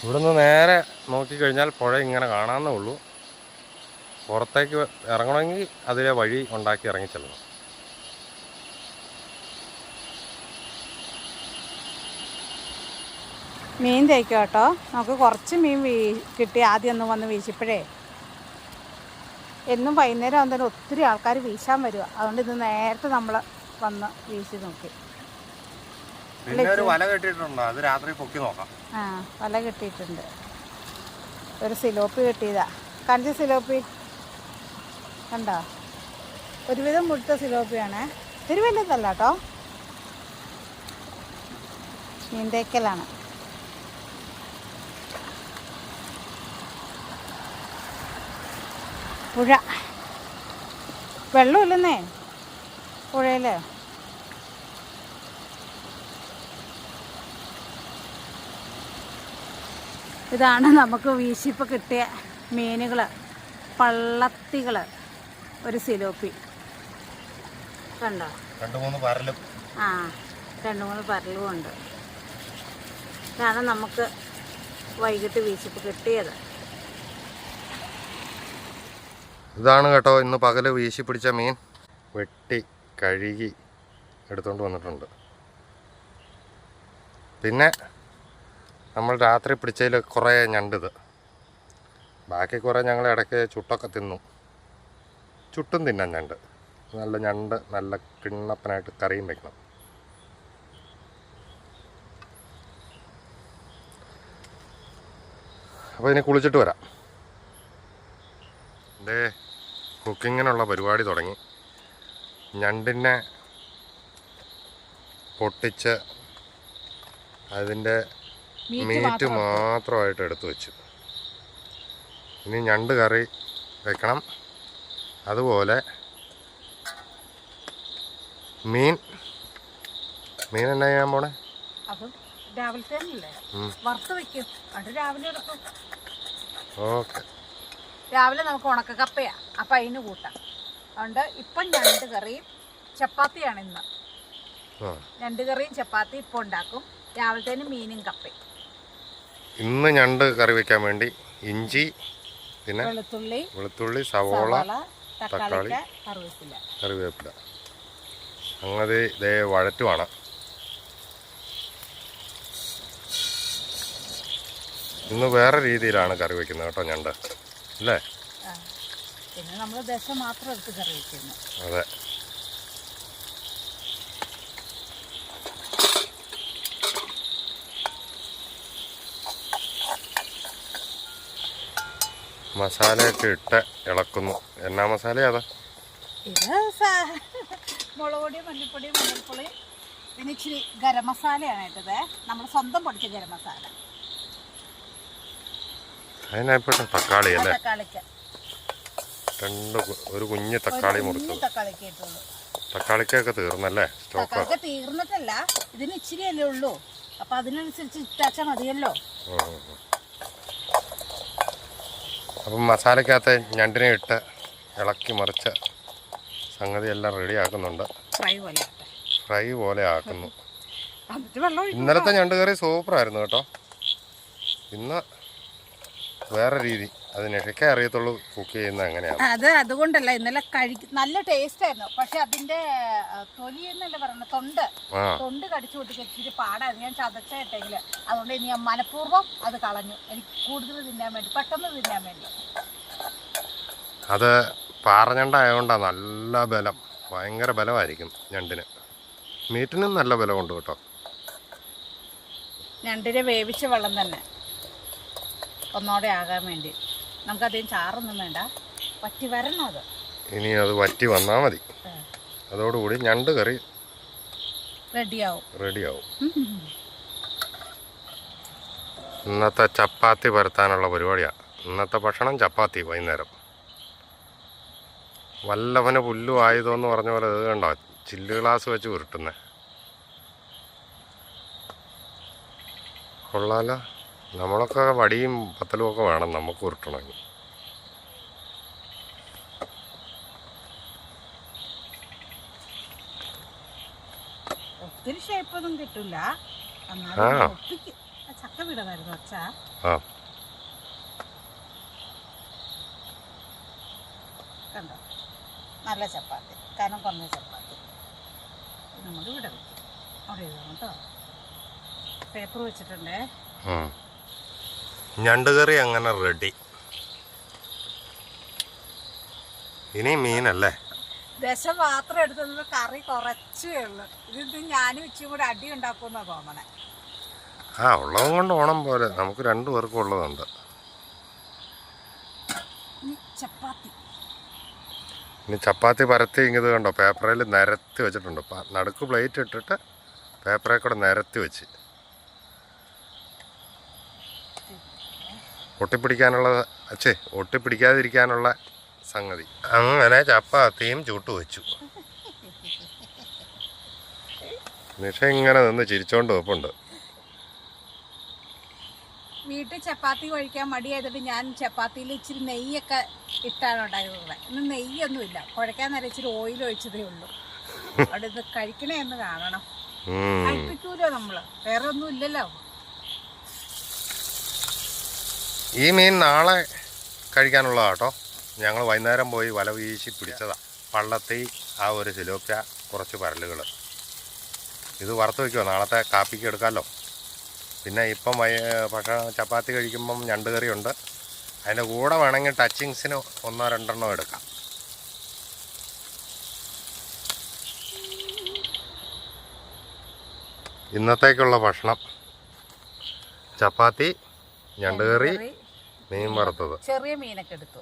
ഇവിടുന്ന് നേരെ നോക്കിക്കഴിഞ്ഞാൽ പുഴ ഇങ്ങനെ കാണാവുന്നേ ഉള്ളൂ. പുറത്തേക്ക് ഇറങ്ങണമെങ്കിൽ അതിലെ വഴി ഉണ്ടാക്കി ഇറങ്ങിച്ചെല്ലണം. മീൻ തേക്കും കേട്ടോ. നമുക്ക് കുറച്ച് മീൻ കിട്ടി ആദ്യം ഒന്ന് വന്ന് വീശിപ്പോഴേ. എന്നും വൈകുന്നേരം ആകുമ്പോൾ ഒത്തിരി ആൾക്കാർ വീശാൻ വരിക. അതുകൊണ്ട് ഇത് നേരത്തെ നമ്മൾ വന്ന് വീശി നോക്കി. പിന്നെ ഒരു വല കെട്ടിയിട്ടുണ്ടോ? അത് രാത്രി പൊക്കി നോക്കാം. ആ, വല കെട്ടിയിട്ടുണ്ട്. ഒരു സിലോപ്പി കെട്ടിയതാ. കാണിച്ച സിലോപ്പി കണ്ടോ? ഒരുവിധം മുഴുത്ത സിലോപ്പിയാണേ. ഇത്തിരി വലുതല്ല കേട്ടോ. മീൻ തേക്കലാണ്. പുഴ, വെള്ളമില്ലെന്നേ പുഴയിൽ. ഇതാണ് നമുക്ക് വീശിപ്പോൾ കിട്ടിയ മീനുകൾ, പള്ളത്തികൾ. ഒരു സിലോപ്പി കണ്ടോ? 2-3 പരലും. ആ, 2-3 പരലും ഉണ്ട്. ഇതാണ് നമുക്ക് വൈകിട്ട് വീശിപ്പോൾ കിട്ടിയത്. ഇതാണ് കേട്ടോ ഇന്ന് പകല് വീശി പിടിച്ച മീൻ. വെട്ടി കഴുകി എടുത്തുകൊണ്ട് വന്നിട്ടുണ്ട്. പിന്നെ നമ്മൾ രാത്രി പിടിച്ചതിൽ കുറേ ഞണ്ടിത്. ബാക്കി കുറേ ഞങ്ങൾ ഇടയ്ക്ക് ചുട്ടൊക്കെ തിന്നു. ചുട്ടും തിന്നാൻ ഞണ്ട്. നല്ല ഞണ്ട് നല്ല കിണ്ണപ്പനായിട്ട് കറിയും വയ്ക്കണം. അപ്പോൾ ഇനി കുളിച്ചിട്ട് വരാം. ദേ കുക്കിങ്ങിനുള്ള പരിപാടി തുടങ്ങി. ഞണ്ടിനെ പൊട്ടിച്ച് അതിൻ്റെ മീറ്റ് മാത്രമായിട്ട് എടുത്തു വെച്ചു. ഇനി ഞണ്ട് കറി വെക്കണം. അതുപോലെ മീൻ എന്നാ ചെയ്യാൻ പോണേ? ഓക്കെ. രാവിലെ നമുക്ക് ഉണക്ക കപ്പയാ, അപ്പം അതിന് കൂട്ടാം. അതുകൊണ്ട് ഇപ്പം ഞണ്ട് കറിയും ചപ്പാത്തിയാണ് ഇന്ന്. ഞണ്ട് കറിയും ചപ്പാത്തി ഇപ്പം ഉണ്ടാക്കും. രാവിലത്തേന് മീനും കപ്പയും. ഇന്ന് ഞണ്ട് കറി വെക്കാൻ വേണ്ടി ഇഞ്ചി, പിന്നെ വെളുത്തുള്ളി, സവോള, തക്കാളി, കറിവേപ്പില അങ്ങനെ ഇതേ വഴറ്റുമാണ്. ഇന്ന് വേറെ രീതിയിലാണ് കറി വെക്കുന്നത് കേട്ടോ ഞണ്ട്, അല്ലേ? പിന്നെ നമ്മൾ ദശ മാത്രം എടുത്ത് കറി വെക്കുന്നു. അതെ. മസാലയൊക്കെ ഇട്ട് ഇളക്കുന്നു. എന്നാ മസാലയാ? അതാ ഇത് മുളക് പൊടി, മല്ലിപ്പൊടി, മഞ്ഞൾപ്പൊടി, പിന്നെ ഇച്ചിരി ഗരം മസാലയാണ് ഇട്ടത്. നമ്മൾ സ്വന്തം പൊടിച്ച ഗരം മസാല. അതിനായിപ്പോട്ടെ തക്കാളി അല്ലേ? തക്കാളിക്ക് ഒരു കുഞ്ഞ് തക്കാളി മുറിച്ചത്. തക്കാളിക്ക് ഇട്ടുള്ളൂ. തക്കാളിക്കൊക്കെ തീർന്നല്ലേ സ്റ്റോക്ക്? തക്കാളിക്ക് തീർന്നിട്ടല്ല, ഇതിന് ഇച്ചിരി അല്ലേ ഉള്ളൂ. അപ്പൊ അതിനനുസരിച്ച് ഇട്ടാച്ചാൽ മതിയല്ലോ. അപ്പം മസാലക്കകത്ത് ഞണ്ടിനെ ഇട്ട് ഇളക്കി മറിച്ച് സംഗതി എല്ലാം റെഡി ആക്കുന്നുണ്ട്. ഫ്രൈ പോലെ ആക്കുന്നു. ഇന്നലത്തെ ഞണ്ട് കറി സൂപ്പറായിരുന്നു കേട്ടോ. ഇന്ന് വേറെ രീതി. അത് നിഷയ്ക്കേ അറിയത്തുള്ളൂ കുക്ക് ചെയ്യുന്നത് എങ്ങനെയാണ്. അത് അതുകൊണ്ടല്ല, ഇന്നലെ നല്ല ടേസ്റ്റ് ആയിരുന്നു. പക്ഷെ അതിന്റെ തൊലി എന്നല്ല പറയുന്നത്, തൊണ്ട് കടിച്ചു പൊട്ടിച്ച് ഇച്ചിരി പാടായിരുന്നു. ഞാൻ ചതച്ചിട്ടെങ്കിൽ അതുകൊണ്ട് ഇനി ഞാൻ മനഃപൂർവ്വം അത് കളഞ്ഞു, എനിക്ക് കൂടുതൽ തിന്നാൻ വേണ്ടി, പെട്ടെന്ന് തിന്നാൻ വേണ്ടി. അത് പാറഞ്ഞണ്ടായതുകൊണ്ടാണ് നല്ല ബലം, ഭയങ്കര ബലമായിരിക്കും ഞണ്ടിന്. മീറ്റിനും നല്ല ബലമുണ്ട് കേട്ടോ. ഞണ്ടിനെ വേവിച്ച വെള്ളം തന്നെ ഒന്നോടെ ആകാൻ വേണ്ടി. നമുക്കധികം ചാറൊന്നും വേണ്ട, വറ്റി വരണം. അത് ഇനി അത് വറ്റി വന്നാൽ മതി. അതോടുകൂടി ഞണ്ട് കറി റെഡിയാവും. ഇന്നത്തെ ചപ്പാത്തി പരത്താനുള്ള പരിപാടിയാണ്. ഇന്നത്തെ ഭക്ഷണം ചപ്പാത്തി വൈകുന്നേരം. വല്ലഭന് പുല്ലു ആയുധമെന്ന് പറഞ്ഞ പോലെ ഇത് കണ്ടോ, ചില്ല് ഗ്ലാസ് വെച്ച് ഉരുട്ടുന്നേ. കൊള്ളാലോ. നമ്മളൊക്കെ വടിയും പത്തലും ഒക്കെ വേണം നമുക്ക് ഉരുട്ടണമെങ്കിൽ. ഒത്തിരി ഷേപ്പൊന്നും കിട്ടില്ല. ചക്ക വിടതായിരുന്നു അച്ഛാ. കണ്ടോ, നല്ല ചപ്പാത്തി, കനം കുറഞ്ഞ ചപ്പാത്തി. നമ്മൾ ഇവിടെ വയ്ക്കും, അവിടെ എഴുതാം കേട്ടോ. പേപ്പർ വെച്ചിട്ടുണ്ടേ. ഞണ്ട് കറി അങ്ങനെ റെഡി. ഇനി മീനല്ലേ. ദശ പാത്രം എടുത്തത് കറി കുറച്ചേ ഉള്ളു. ഇത് ഞാനും ഇച്ചിരി കൂടെ അടി ഉണ്ടാക്കുമെന്നാ തോന്നണേ. ഉള്ളതും കൊണ്ട് ഓണം പോലെ നമുക്ക് 2 പേർക്കും ഉള്ളതുണ്ട്. ഇനി ചപ്പാത്തി പരത്തി ഇങ്ങത് കണ്ടോ, പേപ്പറിൽ നിരത്തി വെച്ചിട്ടുണ്ട്. നടുക്ക് പ്ലേറ്റ് ഇട്ടിട്ട് പേപ്പറിൽ കൂടെ നിരത്തി വെച്ച് ഒട്ടിപ്പിടിക്കാതിരിക്കാനുള്ള സംഗതി. അങ്ങനെ ചപ്പാത്തിയും ചൂട്ട് വെച്ചു. നിഷ ഇങ്ങനെ നിന്ന് ചിരിച്ചോണ്ട് വെപ്പുണ്ട്. വീട്ടിൽ ചപ്പാത്തി കഴിക്കാൻ മടിയായതുകൊണ്ട് ഞാൻ ചപ്പാത്തിയിൽ ഇച്ചിരി നെയ്യൊക്കെ ഇട്ടാണ് ഉണ്ടായിരുന്നത്. ഇന്ന് നെയ്യൊന്നുമില്ല, കുഴക്കാൻ നേരം ഇച്ചിരി ഓയിൽ ഒഴിച്ചതേ ഉള്ളൂ. അവിടെ ഇത് കഴിക്കണേ എന്ന് കാണണം. കഴിപ്പിക്കൂലോ നമ്മള്, വേറെ ഒന്നും ഇല്ലല്ലോ. ഈ മീൻ നാളെ കഴിക്കാനുള്ളതാട്ടോ. ഞങ്ങൾ വൈകുന്നേരം പോയി വല വീശി പിടിച്ചതാ. പള്ളത്തി ആ ഒരു സിലോപ്യ, കുറച്ച് പരലുകൾ. ഇത് വറുത്ത് വയ്ക്കുമോ, നാളത്തെ കാപ്പിക്ക് എടുക്കാമല്ലോ. പിന്നെ ഇപ്പം ചപ്പാത്തി കഴിക്കുമ്പം ഞണ്ട് കറിയുണ്ട്. അതിൻ്റെ കൂടെ വേണമെങ്കിൽ ടച്ചിങ്സിന് 1-2 എടുക്കാം. ഇന്നത്തേക്കുള്ള ഭക്ഷണം ചപ്പാത്തി, ഞണ്ട് കറി, മീൻ വറുത്തത്, ചെറിയ മീനൊക്കെ എടുത്തു.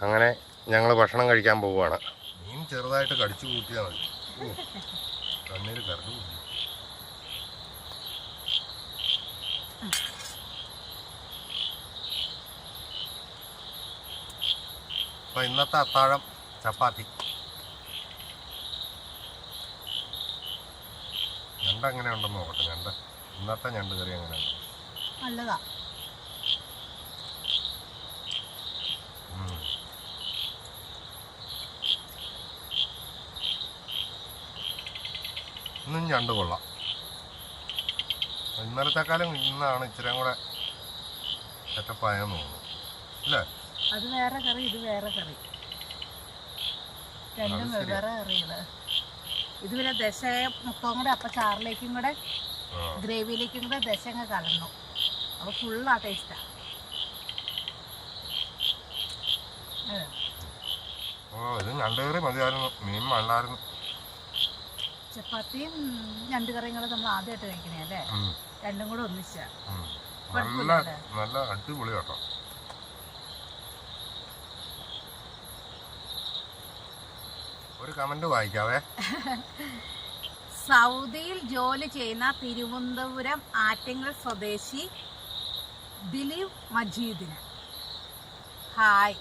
അങ്ങനെ ഞങ്ങൾ ഭക്ഷണം കഴിക്കാൻ പോവുകയാണ്. മീൻ ചെറുതായിട്ട് കടിച്ചു കൂട്ടിയാൽ മതി. കണ്ണീര് കറങ്ങി. അപ്പം ഇന്നത്തെ അത്താഴം ചപ്പാത്തി. ഞണ്ട് എങ്ങനെ ഉണ്ടെന്ന് നോക്കട്ടെ. ഇന്നത്തെ ഞണ്ട് കറി എങ്ങനെയുണ്ട്? നല്ലതാ. ഇന്നും ഞണ്ട് കൊള്ളാം. ഇന്നലത്തെക്കാളും ഇന്നാണ് ഇച്ചിരി കൂടെ സെറ്റപ്പായെന്ന് തോന്നുന്നു അല്ലേ? അത് വേറെ കറി, ഇത് വേറെ കറി, രണ്ടും വേറെ കറികള്. ഇത് പിന്നെ ദശ മൊത്തവും കൂടെ അപ്പം ചാറിലേക്കും കൂടെ ഗ്രേവിയിലേക്കും കൂടെ ദശ അങ്ങ് കലർന്നു. അപ്പോൾ ഫുള്ളാ ടേസ്റ്റാ. ഇത് ഞണ്ട് കറി മതിയായിരുന്നു, മീൻ വേണ്ടായിരുന്നു. ചപ്പാത്തിയും ഞണ്ട് കറിയും കൂടെ നമ്മൾ ആദ്യമായിട്ട് കഴിക്കണേ അല്ലേ? രണ്ടും കൂടെ ഒന്നിച്ചാ നല്ല അടിപൊളി കേട്ടോ. ഒരു കമന്റ് വായിക്കാവേ. സൗദിയിൽ ജോലി ചെയ്യുന്ന തിരുവനന്തപുരം ആറ്റിങ്ങൽ സ്വദേശി ദിലീപ് മജീദിന് ഹായ്.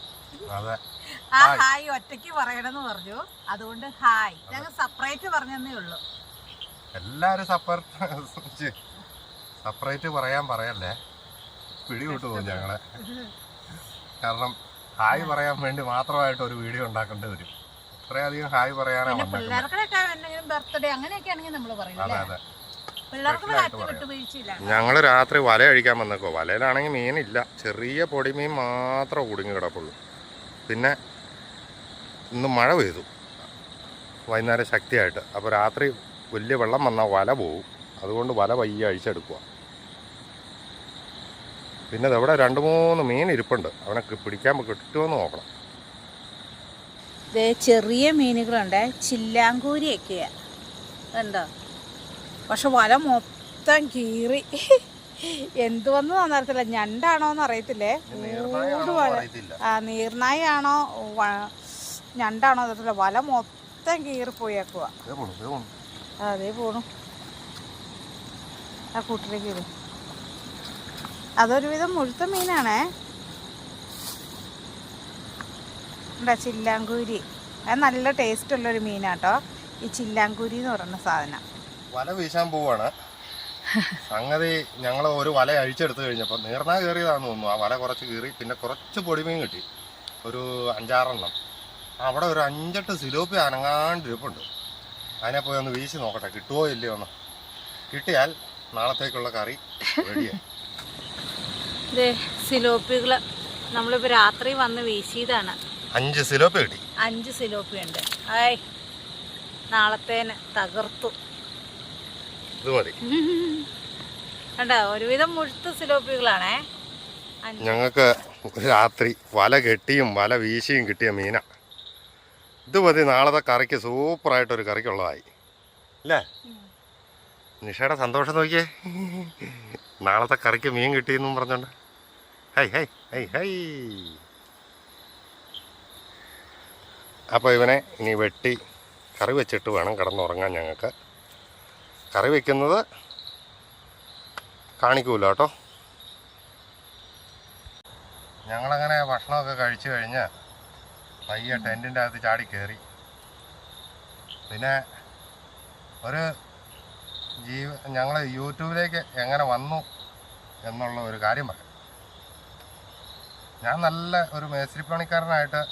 ആ ഹായ് ഒറ്റയ്ക്ക് പറയണമെന്ന് പറഞ്ഞു, അതുകൊണ്ട് ഹായ്. ഞങ്ങൾ സെപ്പറേറ്റ് പറഞ്ഞതേ ഉള്ളൂ. എല്ലാരും സെപ്പറേറ്റ് പറയല്ലേ, പിടിവിട്ടു പോകും ഞങ്ങളെ. കാരണം ഹായ് പറയാൻ വേണ്ടി മാത്രമായിട്ട് ഒരു വീഡിയോ ഉണ്ടാക്കേണ്ടി വരും. ഇത്രയധികം ഹായ് പറയാനാണ്. പിള്ളേർക്കൊക്കെ എന്തെങ്കിലും ബർത്ത്ഡേ അങ്ങനെയൊക്കെ ആണെങ്കിൽ നമ്മൾ പറയും. അതെ അതെ. പിള്ളേർക്ക് സ്പെഷ്യലായിട്ട് പറയാം. വിട്ടുവീഴ്ചയില്ല. ഞങ്ങൾ രാത്രി വല അഴിക്കാൻ വന്നേക്കോ. വലയിലാണെങ്കിൽ മീനില്ല, ചെറിയ പൊടിമീൻ മാത്രമേ കുടുങ്ങി കിടപ്പുള്ളൂ. പിന്നെ ഇന്ന് മഴ പെയ്തു വൈകുന്നേരം ശക്തിയായിട്ട്. അപ്പോൾ രാത്രി വലിയ വെള്ളം വന്നാൽ വല പോവും. അതുകൊണ്ട് വല പയ്യെ അഴിച്ചെടുക്കുക. പിന്നെ ഇതവിടെ 2-3 മീൻ ഇരിപ്പുണ്ട്. അവനെ പിടിക്കാൻ കിട്ടുമെന്ന് നോക്കണം. ചെറിയ മീനുകളുണ്ട്, ചില്ലാങ്കൂരിയൊക്കെയാണ് ഉണ്ടോ. പക്ഷെ വല മൊത്തം കീറി. എന്തുവന്ന് അറിയത്തില്ല, ഞണ്ടാണോന്ന് അറിയത്തില്ലേ. നീർനായാണോ ഞണ്ടാണോ അറിയത്തില്ല. വല മൊത്തം കീറിപ്പോയേക്കുക. അതേ പോണു ആ കൂട്ടിലേക്ക് ഇടും. അതൊരുവിധം മുഴുത്ത മീനാണേ. എന്താ ചില്ലാങ്കൂരി, അത് നല്ല ടേസ്റ്റ് ഉള്ളൊരു മീനാട്ടോ ഈ ചില്ലാങ്കൂരി എന്ന് പറയുന്ന സാധനം. വല വീശാൻ പോവാണ്. സംഗതി ഞങ്ങൾ ഒരു വല അഴിച്ചെടുത്ത് കഴിഞ്ഞപ്പോൾ നീർനാ കയറിയതാണെന്ന് തോന്നുന്നു. ആ വല കുറച്ച് കീറി. പിന്നെ കുറച്ച് പൊടിമീൻ കിട്ടി, ഒരു 5-6 എണ്ണം. അവിടെ ഒരു 5-8 സിലോപ്പി അനങ്ങാണ്ടിരിപ്പുണ്ട്. അതിനെ പോയി ഒന്ന് വീശി നോക്കട്ടെ, കിട്ടുമോ ഇല്ലയോ ഒന്ന്. കിട്ടിയാൽ നാളത്തേക്കുള്ള കറി റെഡിയായി. സിലോപ്പികൾ നമ്മളിപ്പോൾ രാത്രി വന്ന് വീശിയതാണ്. 5 സിലോപ്പി കിട്ടി. 5 സിലോപ്പി ഉണ്ട്. ആയ് നാളത്തേന് തകർത്തു. ഇത് മതി. കണ്ടോ, ഒരുവിധം മുഴുത്ത സിലോപ്പികളാണേ. ഞങ്ങൾക്ക് രാത്രി വല കെട്ടിയും വല വീശിയും കിട്ടിയ മീന. ഇത് മതി നാളത്തെ കറിക്ക്. സൂപ്പറായിട്ടൊരു കറിക്കുള്ളതായി അല്ലേ. നിഷയുടെ സന്തോഷം നോക്കിയേ. നാളത്തെ കറിക്ക് മീൻ കിട്ടിയെന്നും പറഞ്ഞോണ്ട് ഹൈ ഹൈ ഹൈ ഹൈ. അപ്പോൾ ഇവനെ ഇനി വെട്ടി കറി വെച്ചിട്ട് വേണം കിടന്നുറങ്ങാൻ. ഞങ്ങൾക്ക് കറി വെക്കുന്നത് കാണിക്കൂല കേട്ടോ. ഞങ്ങളങ്ങനെ ഭക്ഷണമൊക്കെ കഴിച്ചു കഴിഞ്ഞ് പയ്യെ ടെൻറ്റിൻ്റെ അകത്ത് ചാടി കയറി. പിന്നെ ഒരു ഞങ്ങൾ യൂട്യൂബിലേക്ക് എങ്ങനെ വന്നു എന്നുള്ള ഒരു കാര്യം പറയാം. ഞാൻ നല്ല ഒരു മേസ്തിരിപ്പണിക്കാരനായിട്ട്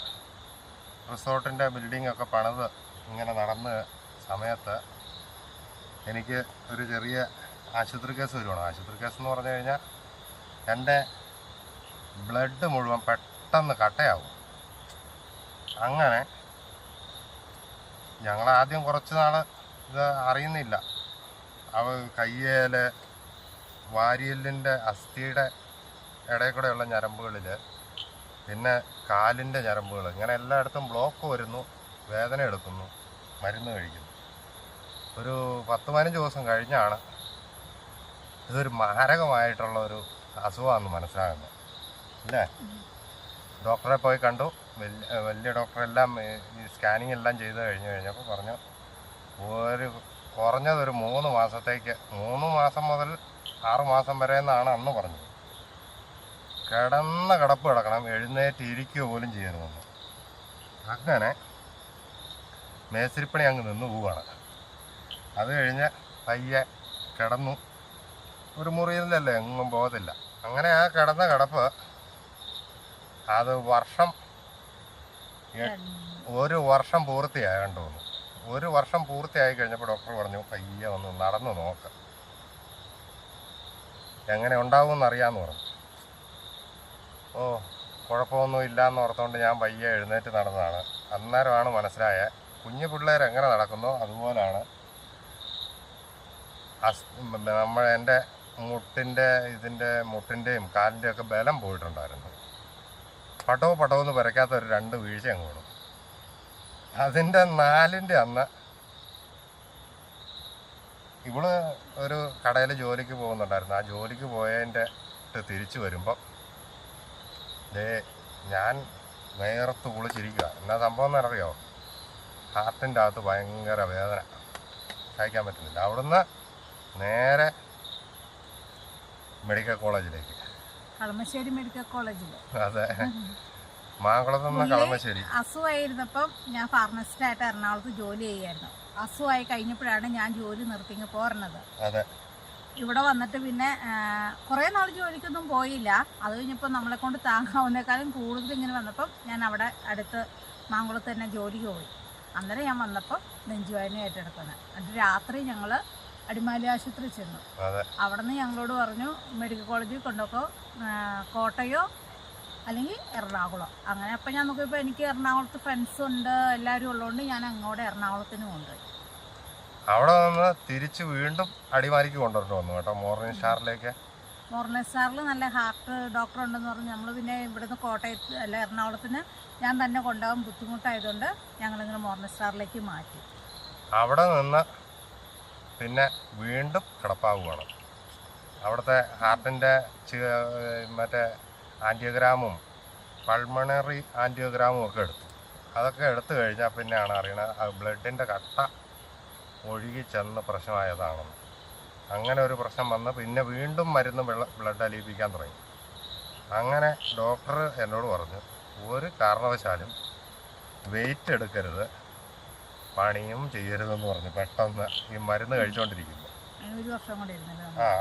റിസോർട്ടിൻ്റെ ബിൽഡിങ്ങൊക്കെ പണിത് ഇങ്ങനെ നടന്ന സമയത്ത് എനിക്ക് ഒരു ചെറിയ ആശുപത്രി കേസ് വരുവാണ്. ആശുപത്രി കേസ് എന്ന് പറഞ്ഞു കഴിഞ്ഞാൽ എൻ്റെ ബ്ലഡ് മുഴുവൻ പെട്ടെന്ന് കട്ടയാവും. അങ്ങനെ ഞങ്ങളാദ്യം കുറച്ച് നാൾ ഇത് അറിയുന്നില്ല. കയ്യേൽ വാരിയലിൻ്റെ അസ്ഥിയുടെ ഇടയിൽ കൂടെയുള്ള ഞരമ്പുകളിൽ, പിന്നെ കാലിൻ്റെ ഞരമ്പുകൾ, ഇങ്ങനെ എല്ലായിടത്തും ബ്ലോക്ക് വരുന്നു, വേദന എടുക്കുന്നു, മരുന്ന് കഴിക്കുന്നു. ഒരു 10-15 ദിവസം കഴിഞ്ഞാണ് ഇതൊരു മാരകമായിട്ടുള്ള ഒരു അസുഖമാണെന്ന് മനസ്സിലാകുന്നത് അല്ലേ. ഡോക്ടറെ പോയി കണ്ടു. വലിയ ഡോക്ടറെല്ലാം ഈ സ്കാനിങ് എല്ലാം ചെയ്ത് കഴിഞ്ഞപ്പോൾ പറഞ്ഞു കുറഞ്ഞതൊരു 3 മാസത്തേക്ക്, 3 മാസം മുതൽ 6 മാസം വരെ എന്നാണ് അന്ന് പറഞ്ഞത്. കിടപ്പ് കിടക്കണം, എഴുന്നേറ്റ് ഇരിക്കുക പോലും ചെയ്യരുതെന്ന്. അങ്ങനെ മേസ്തിരിപ്പണി അങ്ങ് നിന്ന് പോവുകയാണ്. അത് കഴിഞ്ഞ് പയ്യെ കിടന്നു. ഒരു മുറിയിലല്ലേ, എങ്ങും പോകത്തില്ല. അങ്ങനെ ആ കിടന്ന കിടപ്പ് അത് ഒരു വർഷം പൂർത്തിയായി തോന്നുന്നു. 1 വർഷം പൂർത്തിയായി കഴിഞ്ഞപ്പോൾ ഡോക്ടർ പറഞ്ഞു പയ്യെ ഒന്ന് നടന്നു നോക്ക്, എങ്ങനെ ഉണ്ടാവുമെന്ന് അറിയാമെന്ന് പറഞ്ഞു. ഓ കുഴപ്പമൊന്നും ഇല്ലയെന്ന് ഓർത്തുകൊണ്ട് ഞാൻ പയ്യെ എഴുന്നേറ്റ് നടന്നതാണ്. അന്നേരമാണ് മനസ്സിലായ കുഞ്ഞു പിള്ളേർ എങ്ങനെ നടക്കുന്നോ അതുപോലാണ് എൻ്റെ മുട്ടിൻ്റെയും കാലിൻ്റെയും ഒക്കെ ബലം പോയിട്ടുണ്ടായിരുന്നു. പടവെന്ന് പരക്കാത്ത ഒരു 2 വീഴ്ച അങ്ങ് വീണു. അതിൻ്റെ 4ൻ്റെ അന്ന് ഇവള് ഒരു കടയിൽ ജോലിക്ക് പോകുന്നുണ്ടായിരുന്നു. ആ ജോലിക്ക് പോയതിൻ്റെ തിരിച്ചു വരുമ്പം ഞാൻ വേർത്ത് കുളിച്ചിരിക്കുക. എന്നാ സംഭവം എന്നറിയോ, ഹാർട്ടിൻ്റെ അകത്ത് ഭയങ്കര വേദന, സഹിക്കാൻ പറ്റുന്നില്ല. അവിടുന്ന് നേരെ മെഡിക്കൽ കോളേജിലേക്ക്, കളമശ്ശേരി മെഡിക്കൽ കോളേജിൽ. അതെ, മാങ്കുളത്ത് നിന്ന് കളമശ്ശേരി. അസുഖമായിരുന്നപ്പം ഞാൻ ഫാർമസിസ്റ്റായിട്ട് എറണാകുളത്ത് ജോലി ചെയ്യായിരുന്നു. അസുഖമായി കഴിഞ്ഞപ്പോഴാണ് ഞാൻ ജോലി നിർത്തിങ്ങ് പോരണത്. അതെ, ഇവിടെ വന്നിട്ട് പിന്നെ കുറേ നാൾ ജോലിക്കൊന്നും പോയില്ല. അത് കഴിഞ്ഞപ്പോൾ നമ്മളെ കൊണ്ട് താങ്ങാവുന്നേക്കാളും കൂടുതൽ ഇങ്ങനെ വന്നപ്പം ഞാൻ അവിടെ അടുത്ത് മാങ്കുളത്ത് തന്നെ ജോലിക്ക് പോയി. അന്നേരം ഞാൻ വന്നപ്പോൾ നെഞ്ചുവേദന ഏറ്റെടുക്കുന്നത്. എന്നിട്ട് രാത്രി ഞങ്ങൾ അടിമാലി ആശുപത്രി ചെന്നു. അവിടെ നിന്ന് ഞങ്ങളോട് പറഞ്ഞു മെഡിക്കൽ കോളേജിൽ കൊണ്ടുപോക്കോ, കോട്ടയോ അല്ലെങ്കിൽ എറണാകുളം. അങ്ങനെ അപ്പം ഞാൻ നോക്കിയപ്പോൾ എനിക്ക് എറണാകുളത്ത് ഫ്രണ്ട്സ് ഉണ്ട്, എല്ലാവരും ഉള്ളതുകൊണ്ട് ഞാൻ അങ്ങോട്ട് എറണാകുളത്തിന് കൊണ്ടുപോയി. അവിടെ നിന്ന് തിരിച്ച് വീണ്ടും അടിമാലിക്ക് കൊണ്ടുവരേണ്ടി വന്നു കേട്ടോ, മോർണിംഗ് സ്റ്റാറിലേക്ക്. മോർണിംഗ് സ്റ്റാറിൽ നല്ല ഹാർട്ട് ഡോക്ടർ ഉണ്ടെന്ന് പറഞ്ഞ് നമ്മൾ പിന്നെ ഇവിടുന്ന് കോട്ടയത്ത് അല്ല എറണാകുളത്തിന് ഞാൻ തന്നെ കൊണ്ടുപോകാൻ ബുദ്ധിമുട്ടായതുകൊണ്ട് ഞങ്ങളിങ്ങനെ മോർണിംഗ് സ്റ്റാറിലേക്ക് മാറ്റി. അവിടെ നിന്ന് പിന്നെ വീണ്ടും കിടപ്പാവുകയാണ്. അവിടുത്തെ ഹാർട്ടിൻ്റെ മറ്റേ ആൻറ്റിയോഗ്രാമും പൾമണറി ആൻറ്റിയോഗ്രാമും ഒക്കെ എടുത്തു. അതൊക്കെ എടുത്തു കഴിഞ്ഞാൽ പിന്നെയാണ് അറിയണത് ബ്ലഡിൻ്റെ കട്ട ഒഴുകി ചെന്ന് പ്രശ്നമായതാണെന്ന്. അങ്ങനെ ഒരു പ്രശ്നം വന്ന് പിന്നെ വീണ്ടും മരുന്ന് ബ്ലഡ് അലിയിപ്പിക്കാൻ തുടങ്ങി. അങ്ങനെ ഡോക്ടർ എന്നോട് പറഞ്ഞു, ഒരു കാരണവശാലും വെയിറ്റ് എടുക്കരുത്, പണിയും ചെയ്യരുതെന്ന് പറഞ്ഞു. പെട്ടെന്ന് ഈ മരുന്ന് കഴിച്ചുകൊണ്ടിരിക്കുന്നു.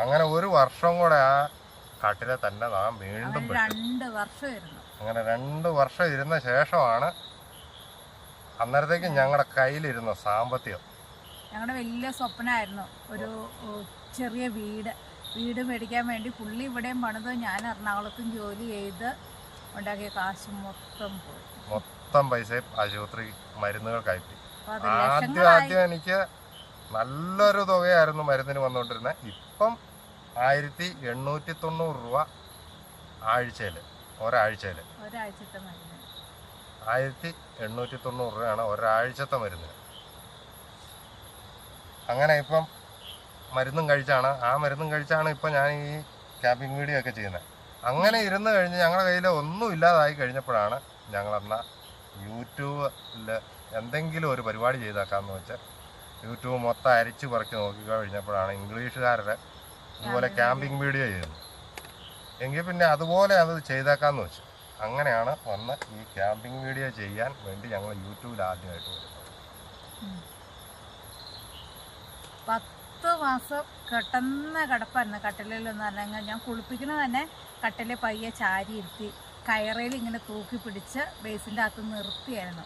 അങ്ങനെ ഒരു വർഷം കൂടെ ആ കാട്ടിലെ തന്നെ നാം വീണ്ടും അങ്ങനെ 2 വർഷം ഇരുന്ന ശേഷമാണ് അന്നേരത്തേക്ക് ഞങ്ങളുടെ കയ്യിലിരുന്ന സാമ്പത്തികം. ഞങ്ങളുടെ വലിയ സ്വപ്നമായിരുന്നു ഒരു ചെറിയ വീട് മേടിക്കാൻ വേണ്ടി. പുള്ളി ഇവിടെയും പണിത്, ഞാൻ എറണാകുളത്തും ജോലി ചെയ്ത് ഉണ്ടാക്കിയ കാശ് മൊത്തം പൈസയും ആശുപത്രി മരുന്നുകൾക്കായി. ആദ്യം എനിക്ക് നല്ലൊരു തുകയായിരുന്നു മരുന്നിന് വന്നുകൊണ്ടിരുന്നത്. ഇപ്പം 1890 രൂപ ഒരാഴ്ചയിൽ 1890 രൂപയാണ് ഒരാഴ്ചത്തെ മരുന്ന്. അങ്ങനെ ഇപ്പം മരുന്നും കഴിച്ചാണ് ഇപ്പം ഞാൻ ഈ ക്യാമ്പിംഗ് വീഡിയോ ഒക്കെ ചെയ്യുന്നത്. അങ്ങനെ ഇരുന്ന് കഴിഞ്ഞ് ഞങ്ങളുടെ കയ്യിൽ ഒന്നും ഇല്ലാതായി കഴിഞ്ഞപ്പോഴാണ് ഞങ്ങളെന്നാൽ യൂട്യൂബിൽ എന്തെങ്കിലും ഒരു പരിപാടി ചെയ്തേക്കാമെന്ന് വെച്ചാൽ യൂട്യൂബ് മൊത്തം അരിച്ച് പറക്കി നോക്കി കഴിഞ്ഞപ്പോഴാണ് ഇംഗ്ലീഷുകാരുടെ ഇതുപോലെ ക്യാമ്പിംഗ് വീഡിയോ ചെയ്യുന്നത്. എങ്കിൽ പിന്നെ അതുപോലെ അത് ചെയ്തേക്കാമെന്ന് വെച്ചു. അങ്ങനെയാണ് വന്ന് ഈ ക്യാമ്പിംഗ് വീഡിയോ ചെയ്യാൻ വേണ്ടി ഞങ്ങൾ യൂട്യൂബിൽ ആദ്യമായിട്ട് വരുന്നത്. 10 മാസം കിടപ്പായിരുന്നു കട്ടിലൊന്നും. അല്ലെങ്കിൽ ഞാൻ കുളിപ്പിക്കുന്നത് തന്നെ കട്ടിലെ പയ്യെ ചാരി ഇരുത്തി കയറയിൽ ഇങ്ങനെ തൂക്കി പിടിച്ച് ബേസിൻ്റെ അകത്ത് നിർത്തിയായിരുന്നു.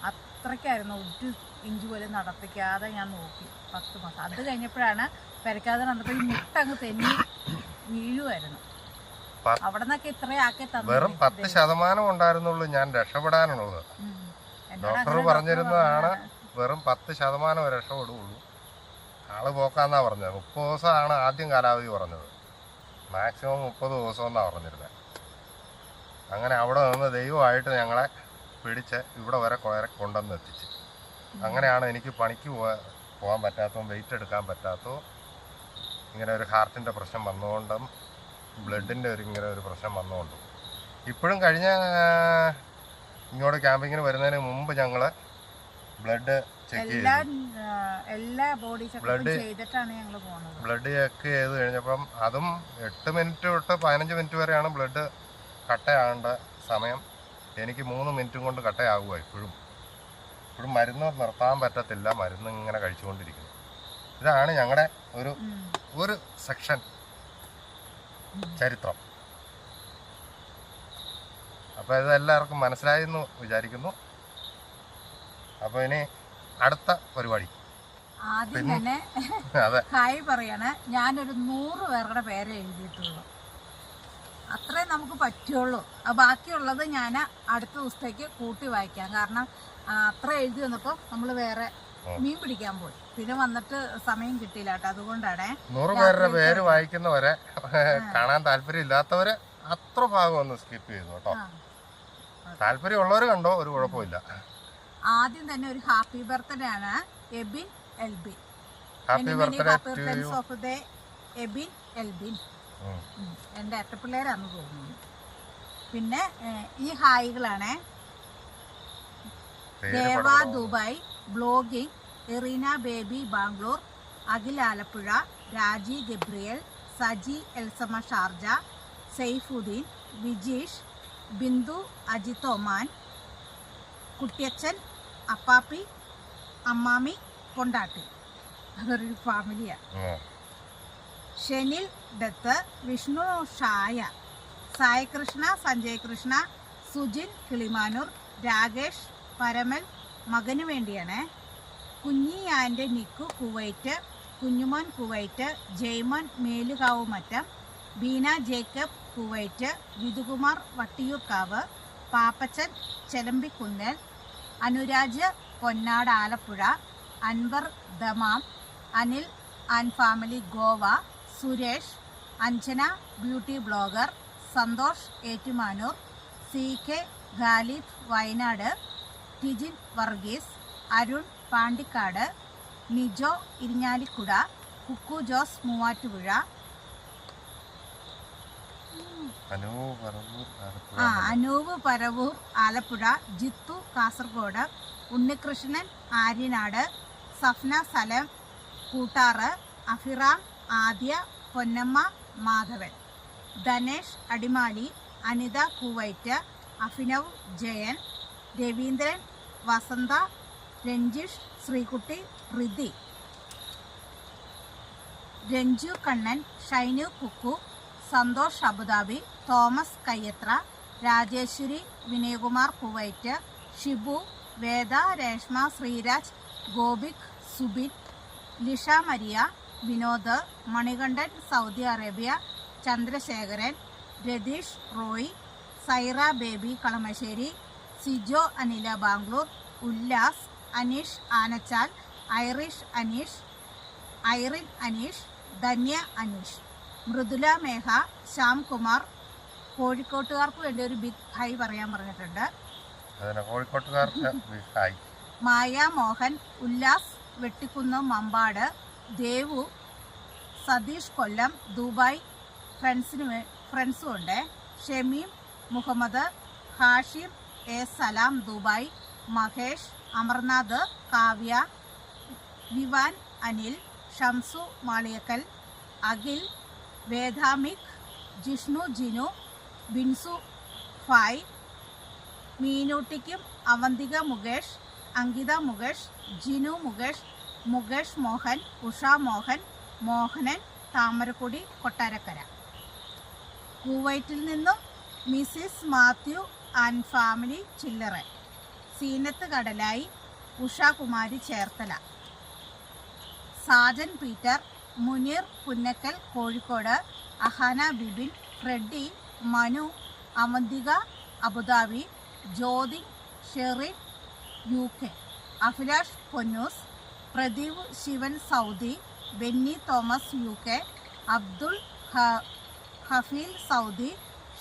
അത്രയ്ക്കായിരുന്നു. 1 ഇഞ്ച് പോലും നടത്തിക്കാതെ ഞാൻ നോക്കി 10 മാസം. അത് കഴിഞ്ഞപ്പോഴാണ് പെരക്കാതെ വന്നപ്പോൾ ഈ മുട്ടങ്ങ് തെന്നി വീഴുമായിരുന്നു. അവിടെ നിന്നൊക്കെ ഇത്രയാക്കി തന്നു. വെറും 10% ഉണ്ടായിരുന്നുള്ളൂ ഞാൻ രക്ഷപ്പെടാനുള്ളത്. ഡോക്ടർ പറഞ്ഞിരുന്നതാണ് വെറും 10% രക്ഷപ്പെടുള്ളൂ, ആള് പോക്കാന്നാ പറഞ്ഞത്. 30 ദിവസമാണ് ആദ്യം കാലാവധി പറഞ്ഞത്, മാക്സിമം 30 ദിവസം എന്നാണ് പറഞ്ഞിരുന്നത്. അങ്ങനെ അവിടെ നിന്ന് ദൈവമായിട്ട് ഞങ്ങളെ പിടിച്ച് ഇവിടെ വരെ കൊണ്ടുവന്ന് എത്തിച്ച്. അങ്ങനെയാണ് എനിക്ക് പണിക്ക് പോകാൻ പറ്റാത്തതും വെയിറ്റ് എടുക്കാൻ പറ്റാത്തതും ഇങ്ങനെ ഒരു ഹാർട്ടിൻ്റെ പ്രശ്നം വന്നുകൊണ്ടും ബ്ലഡിൻ്റെ ഇങ്ങനെ ഒരു പ്രശ്നം വന്നുകൊണ്ടും. ഇപ്പോഴും കഴിഞ്ഞ ഇങ്ങോട്ട് ക്യാമ്പിങ്ങിന് വരുന്നതിന് മുമ്പ് ഞങ്ങൾ ബ്ലഡ് ചെക്ക് ചെയ്തു. ബ്ലഡ് ചെക്ക് ചെയ്ത് കഴിഞ്ഞപ്പം അതും 8 മിനിറ്റ് തൊട്ട് 15 മിനിറ്റ് വരെയാണ് ബ്ലഡ് കട്ടയാകേണ്ട സമയം. എനിക്ക് 3 മിനിറ്റും കൊണ്ട് കട്ടയാകുക. ഇപ്പോഴും മരുന്ന് നിർത്താൻ പറ്റത്തില്ല, മരുന്ന് ഇങ്ങനെ കഴിച്ചുകൊണ്ടിരിക്കുന്നു. ഇതാണ് ഞങ്ങളുടെ ഒരു സെക്ഷൻ ചരിത്രം. അപ്പോൾ ഇത് എല്ലാവർക്കും മനസ്സിലായി എന്ന് വിചാരിക്കുന്നു. അപ്പോൾ ഇനി അടുത്ത പരിപാടി ആദ്യം തന്നെ ഹായ് പറയണേ. ഞാനൊരു 100 പേരുടെ പേരെ എഴുതിയിട്ടുള്ളൂ, അത്രേ നമുക്ക് പറ്റുള്ളൂ. ബാക്കിയുള്ളത് ഞാൻ അടുത്ത ദിവസത്തേക്ക് കൂട്ടി വായിക്കാം. കാരണം അത്ര എഴുതി വന്നപ്പോൾ നമ്മൾ വേറെ മീൻ പിടിക്കാൻ പോയി, പിന്നെ വന്നിട്ട് സമയം കിട്ടിയില്ല കേട്ടോ. അതുകൊണ്ടാണ് 100 പേരുടെ പേര് വായിക്കുന്നവരെ കാണാൻ താല്പര്യം ഇല്ലാത്തവര് അത്ര ഭാഗം ഒന്ന് സ്കിപ്പ് ചെയ്തു കേട്ടോ. താല്പര്യമുള്ളവർ കണ്ടോ, ഒരു കുഴപ്പമില്ല. ആദ്യം തന്നെ ഒരു ഹാപ്പി ബർത്ത്ഡേ ആണ് Ebin Elbin. Happy birthday of the Ebin Elbin. എൻ്റെ അട്ടപ്പിള്ളേരാന്ന് തോന്നുന്നു. പിന്നെ ഈ ഹായികളാണ് Deva Dubai, blogging, Erina Baby Bangalore, Akhil Alappuzha, Raji Gabriel, Saji Elsamma Sharjah, Saifuddin, Vijeesh, Bindu Ajith Oman, Kuttiyachan, Appappi, Ammami, Kondotty. അതൊരു ഫാമിലിയാണ്. ഷെനിൽ ദത്ത്, വിഷ്ണു ഷായ, സായകൃഷ്ണ, സഞ്ജയ് കൃഷ്ണ, സുജിൻ കിളിമാനൂർ, രാകേഷ് പരമൽ മകന് വേണ്ടിയാണ്, Kunji and Nikku Kuwait, Kunjumon Kuwait, Jaimon Melukavu Mattam, Beena Jacob Kuwait, Vidhukumar Vattiyoorkavu, Pappachan Chelambikunnel, Anuraj Ponnad Alappuzha, Anwar Dammam, Anil and family Goa, Suresh, Anjana beauty blogger, Santhosh Ettumanoor, CK Khalid Wayanad, Tijin Varghese, Arun Pandikkad, Nijo Irinjalakuda, Kukku Jose Muvattupuzha, Anoop Paravur Alappuzha, Jithu Kasaragod, Unnikrishnan Aryanad, Safna Salam Koottar, Afiram Adya, Ponnamma Madhavan, Dhanesh Adimali, Anitha Kuwait, Abhinav Jayan, Raveendran, Vasantha, Ranjish, Sreekutty, Riti, Ranju Kannan, Shainu Kukku, Santhosh Abu Dhabi, Thomas Kayyathra, Rajeswari, Vinayakumar Kuwait, Shibu, Veda, Reshma, Sreeraj, Gopik, Subin, Lisha Maria, Vinod, Manikandan Saudi Arabia, Chandrasekharan, Ratheesh Roy, Saira Baby Kalamassery, Sijo Anila Bangalore, Ullas, Aneesh Anachal, Irish Aneesh, Irin Aneesh, Dhanya Aneesh, Mridula Megha, Shyam Kumar. കോഴിക്കോട്ടുകാർക്ക് വേണ്ടി ഒരു ബിഗ് ഹൈ പറയാൻ പറഞ്ഞിട്ടുണ്ട്. മായ മോഹൻ, ഉല്ലാസ് വെട്ടിക്കുന്ന് മമ്പാട്, ദേവു, സതീഷ് കൊല്ലം, ദുബായ് ഫ്രണ്ട്സും ഉണ്ട്, ഷമീം മുഹമ്മദ്, ഹാഷിം എ സലാം ദുബായ്, മഹേഷ്, അമർനാഥ്, കാവ്യ, വിവാൻ അനിൽ, ഷംസു മാളിയക്കൽ, അഖിൽ, വേദാമിക്, ജിഷ്ണു ജിനു, ബിൻസു ഫായ്, മീനൂട്ടിക്കും അവന്തിക മുകേഷ്, അങ്കിത മുകേഷ്, ജിനു മുകേഷ്, മുകേഷ് മോഹൻ, ഉഷ മോഹൻ, മോഹനൻ, താമരക്കുടി കൊട്ടാരക്കര. കുവൈറ്റിൽ നിന്നും മിസിസ് മാത്യു ആൻഡ് ഫാമിലി ചില്ലറ, Seenath Kadalayi, Ushakumari Cherthala, Sajan Peter, Muneer Punnakkal Kozhikode, Ahana Bibin, Freddy, Manu, Avanthika Abu Dhabi, Jyothi Sherin UK, Abhilash Ponnoos, Pradeep Sivan Saudi, Benny Thomas UK, Abdul Hafeel Saudi,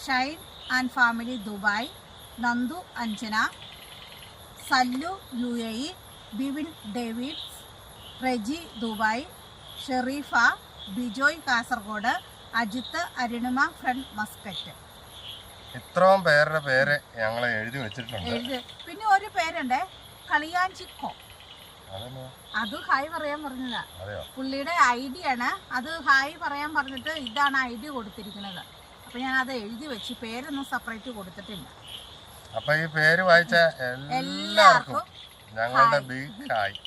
Shine and family Dubai, Nandu Anjana, സല്ലു UAE, Bivin Davids, Reji Dubai, Shareefa, Bijoy Kasaragod, Ajith Arunima friend Muscat. ഇത്രയും പേരുടെ പേര് ഞങ്ങൾ എഴുതി വെച്ചിട്ടുണ്ട്. പിന്നെ ഒരു പേരുണ്ട് കളിയാഞ്ചിക്കോ, അത് ഹായ് പറയാൻ പറഞ്ഞതാ. പുള്ളിയുടെ ID ആണ് അത്. ഹായ് പറയാൻ പറഞ്ഞിട്ട് ഇതാണ് ID കൊടുത്തിരിക്കുന്നത്. അപ്പൊ ഞാൻ അത് എഴുതി വെച്ച് പേരൊന്നും സെപ്പറേറ്റ് കൊടുത്തിട്ടില്ല. അപ്പൊ ഈ പേര് വായിച്ച എല്ലാവർക്കും ഞങ്ങളുടെ ബിഗ് ഹായ്.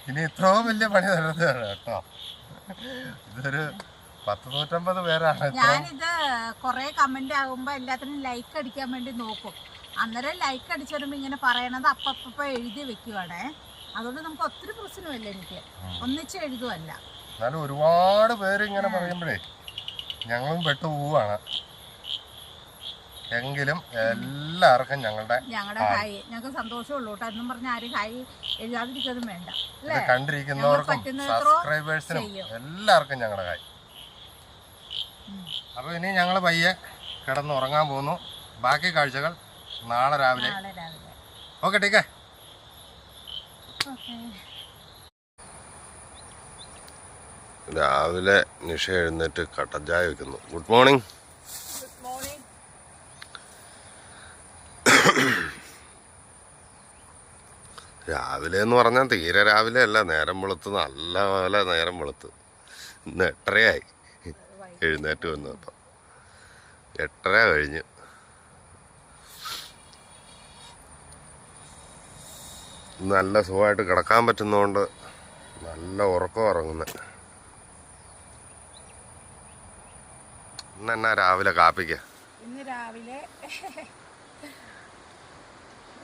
ഇനി ഇത്രയും വലിയ പണി തരുന്നതാണ് കേട്ടോ. ഇതൊരു 100-150 പേരാണ്. ഞാനിത് കുറെ കമന്റ് ആകുമ്പോ എല്ലാത്തിനും ലൈക്ക് അടിക്കാൻ വേണ്ടി നോക്കും. അന്നേരം ലൈക്ക് അടിച്ചു വരുമ്പോ ഇങ്ങനെ പറയണത് അപ്പപ്പ എഴുതി വെക്കുവാണേ. അതുകൊണ്ട് നമുക്ക് ഒത്തിരി പ്രശ്നമില്ല. എനിക്ക് ഒന്നിച്ച് എഴുതുമല്ല. എന്നാലും ഒരുപാട് പേര് ഇങ്ങനെ പറയുമ്പോഴേ ഞങ്ങളും പെട്ടുപോവാണ്. എങ്കിലും എല്ലാവർക്കും ഞങ്ങളുടെ ഹായ്. ഞങ്ങൾക്ക് സന്തോഷമുള്ളൂ കേട്ടോ. എന്നും പറഞ്ഞ ആരും ഹായ് എഴുതാതിരിക്കുന്നതും വേണ്ട. കണ്ടിരിക്കുന്നവർക്കും സബ്സ്ക്രൈബേഴ്സിനും എല്ലാവർക്കും ഞങ്ങളുടെ ഹായ്. അപ്പോൾ ഇനി ഞങ്ങൾ പയ്യെ കിടന്നുറങ്ങാൻ പോകുന്നു. ബാക്കി കാഴ്ചകൾ നാളെ രാവിലെ. ഓക്കെ ടീക്കേ. രാവിലെ നിഷ എഴുന്നേറ്റ് കട്ടൻ ചായ വെക്കുന്നു. Good morning. രാവിലെ എന്ന് പറഞ്ഞാൽ തീരെ രാവിലെ അല്ല, നേരം വെളുത്ത് നല്ല പോലെ നേരം വെളുത്ത്. ഇന്ന് 8:30 എഴുന്നേറ്റ് വന്നപ്പോൾ. 8:30 കഴിഞ്ഞു. നല്ല സുഖമായിട്ട് കിടക്കാൻ പറ്റുന്നതുകൊണ്ട് നല്ല ഉറക്കം ഉറങ്ങുന്നത്. ഇന്നെന്നാ രാവിലെ കാപ്പിക്ക്? ഇന്ന് രാവിലെ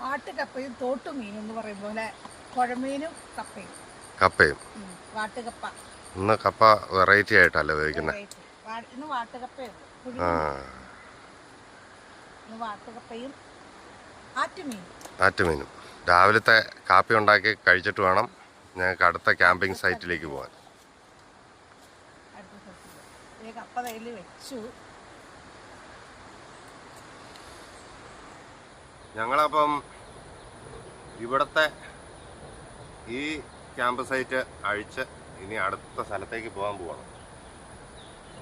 ആട്ടുകപ്പയും തോട്ടുമീനും എന്ന് പറയും പോലെ കുഴമീനും കപ്പയും. കപ്പയും. വാട്ടുകപ്പ. ഇന്ന് കപ്പ വെറൈറ്റി ആയിട്ടല്ലേ ഉപയോഗിക്കുന്നത്. ഇന്ന് വാട്ടുകപ്പയും വാട്ടുകപ്പയും ആറ്റുമീനും. രാവിലത്തെ കാപ്പി ഉണ്ടാക്കി കഴിച്ചിട്ട് വേണം ഞങ്ങൾക്ക് അടുത്ത ക്യാമ്പിംഗ് സൈറ്റിലേക്ക് പോകാൻ. കപ്പ തൈല് വെച്ചു. ഞങ്ങളപ്പം ഇവിടുത്തെ ഈ ക്യാമ്പ് സൈറ്റ് അഴിച്ച് ഇനി അടുത്ത സ്ഥലത്തേക്ക് പോകാൻ പോവാണ്.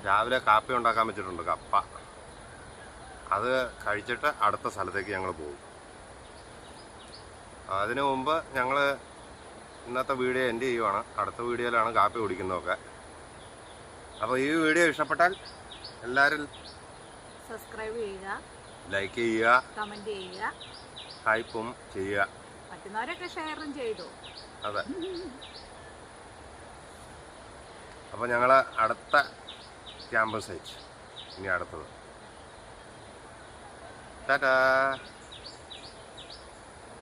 രാവിലെ കാപ്പി ഉണ്ടാക്കാൻ വെച്ചിട്ടുണ്ട്, കപ്പ. അത് കഴിച്ചിട്ട് അടുത്ത സ്ഥലത്തേക്ക് ഞങ്ങൾ പോകും. അതിനു മുമ്പ് ഞങ്ങൾ ഇന്നത്തെ വീഡിയോ എൻഡ് ചെയ്യുവാണ്. അടുത്ത വീഡിയോയിലാണ് കാപ്പി കുടിക്കുന്നതൊക്കെ. അപ്പോൾ ഈ വീഡിയോ ഇഷ്ടപ്പെട്ടാൽ എല്ലാവരും സബ്സ്ക്രൈബ് ചെയ്യുക, ലൈക്ക് ചെയ്യുക, കമൻറ്റ് ചെയ്യുക, ഹൈപ്പും ചെയ്യുക. പറ്റുന്നവരൊക്കെ ഷെയറും ചെയ്തു. അതെ. അപ്പോൾ ഞങ്ങൾ അടുത്ത ക്യാമ്പ് സൈറ്റ് ഇനി അടുത്തത്. ടാറ്റാ.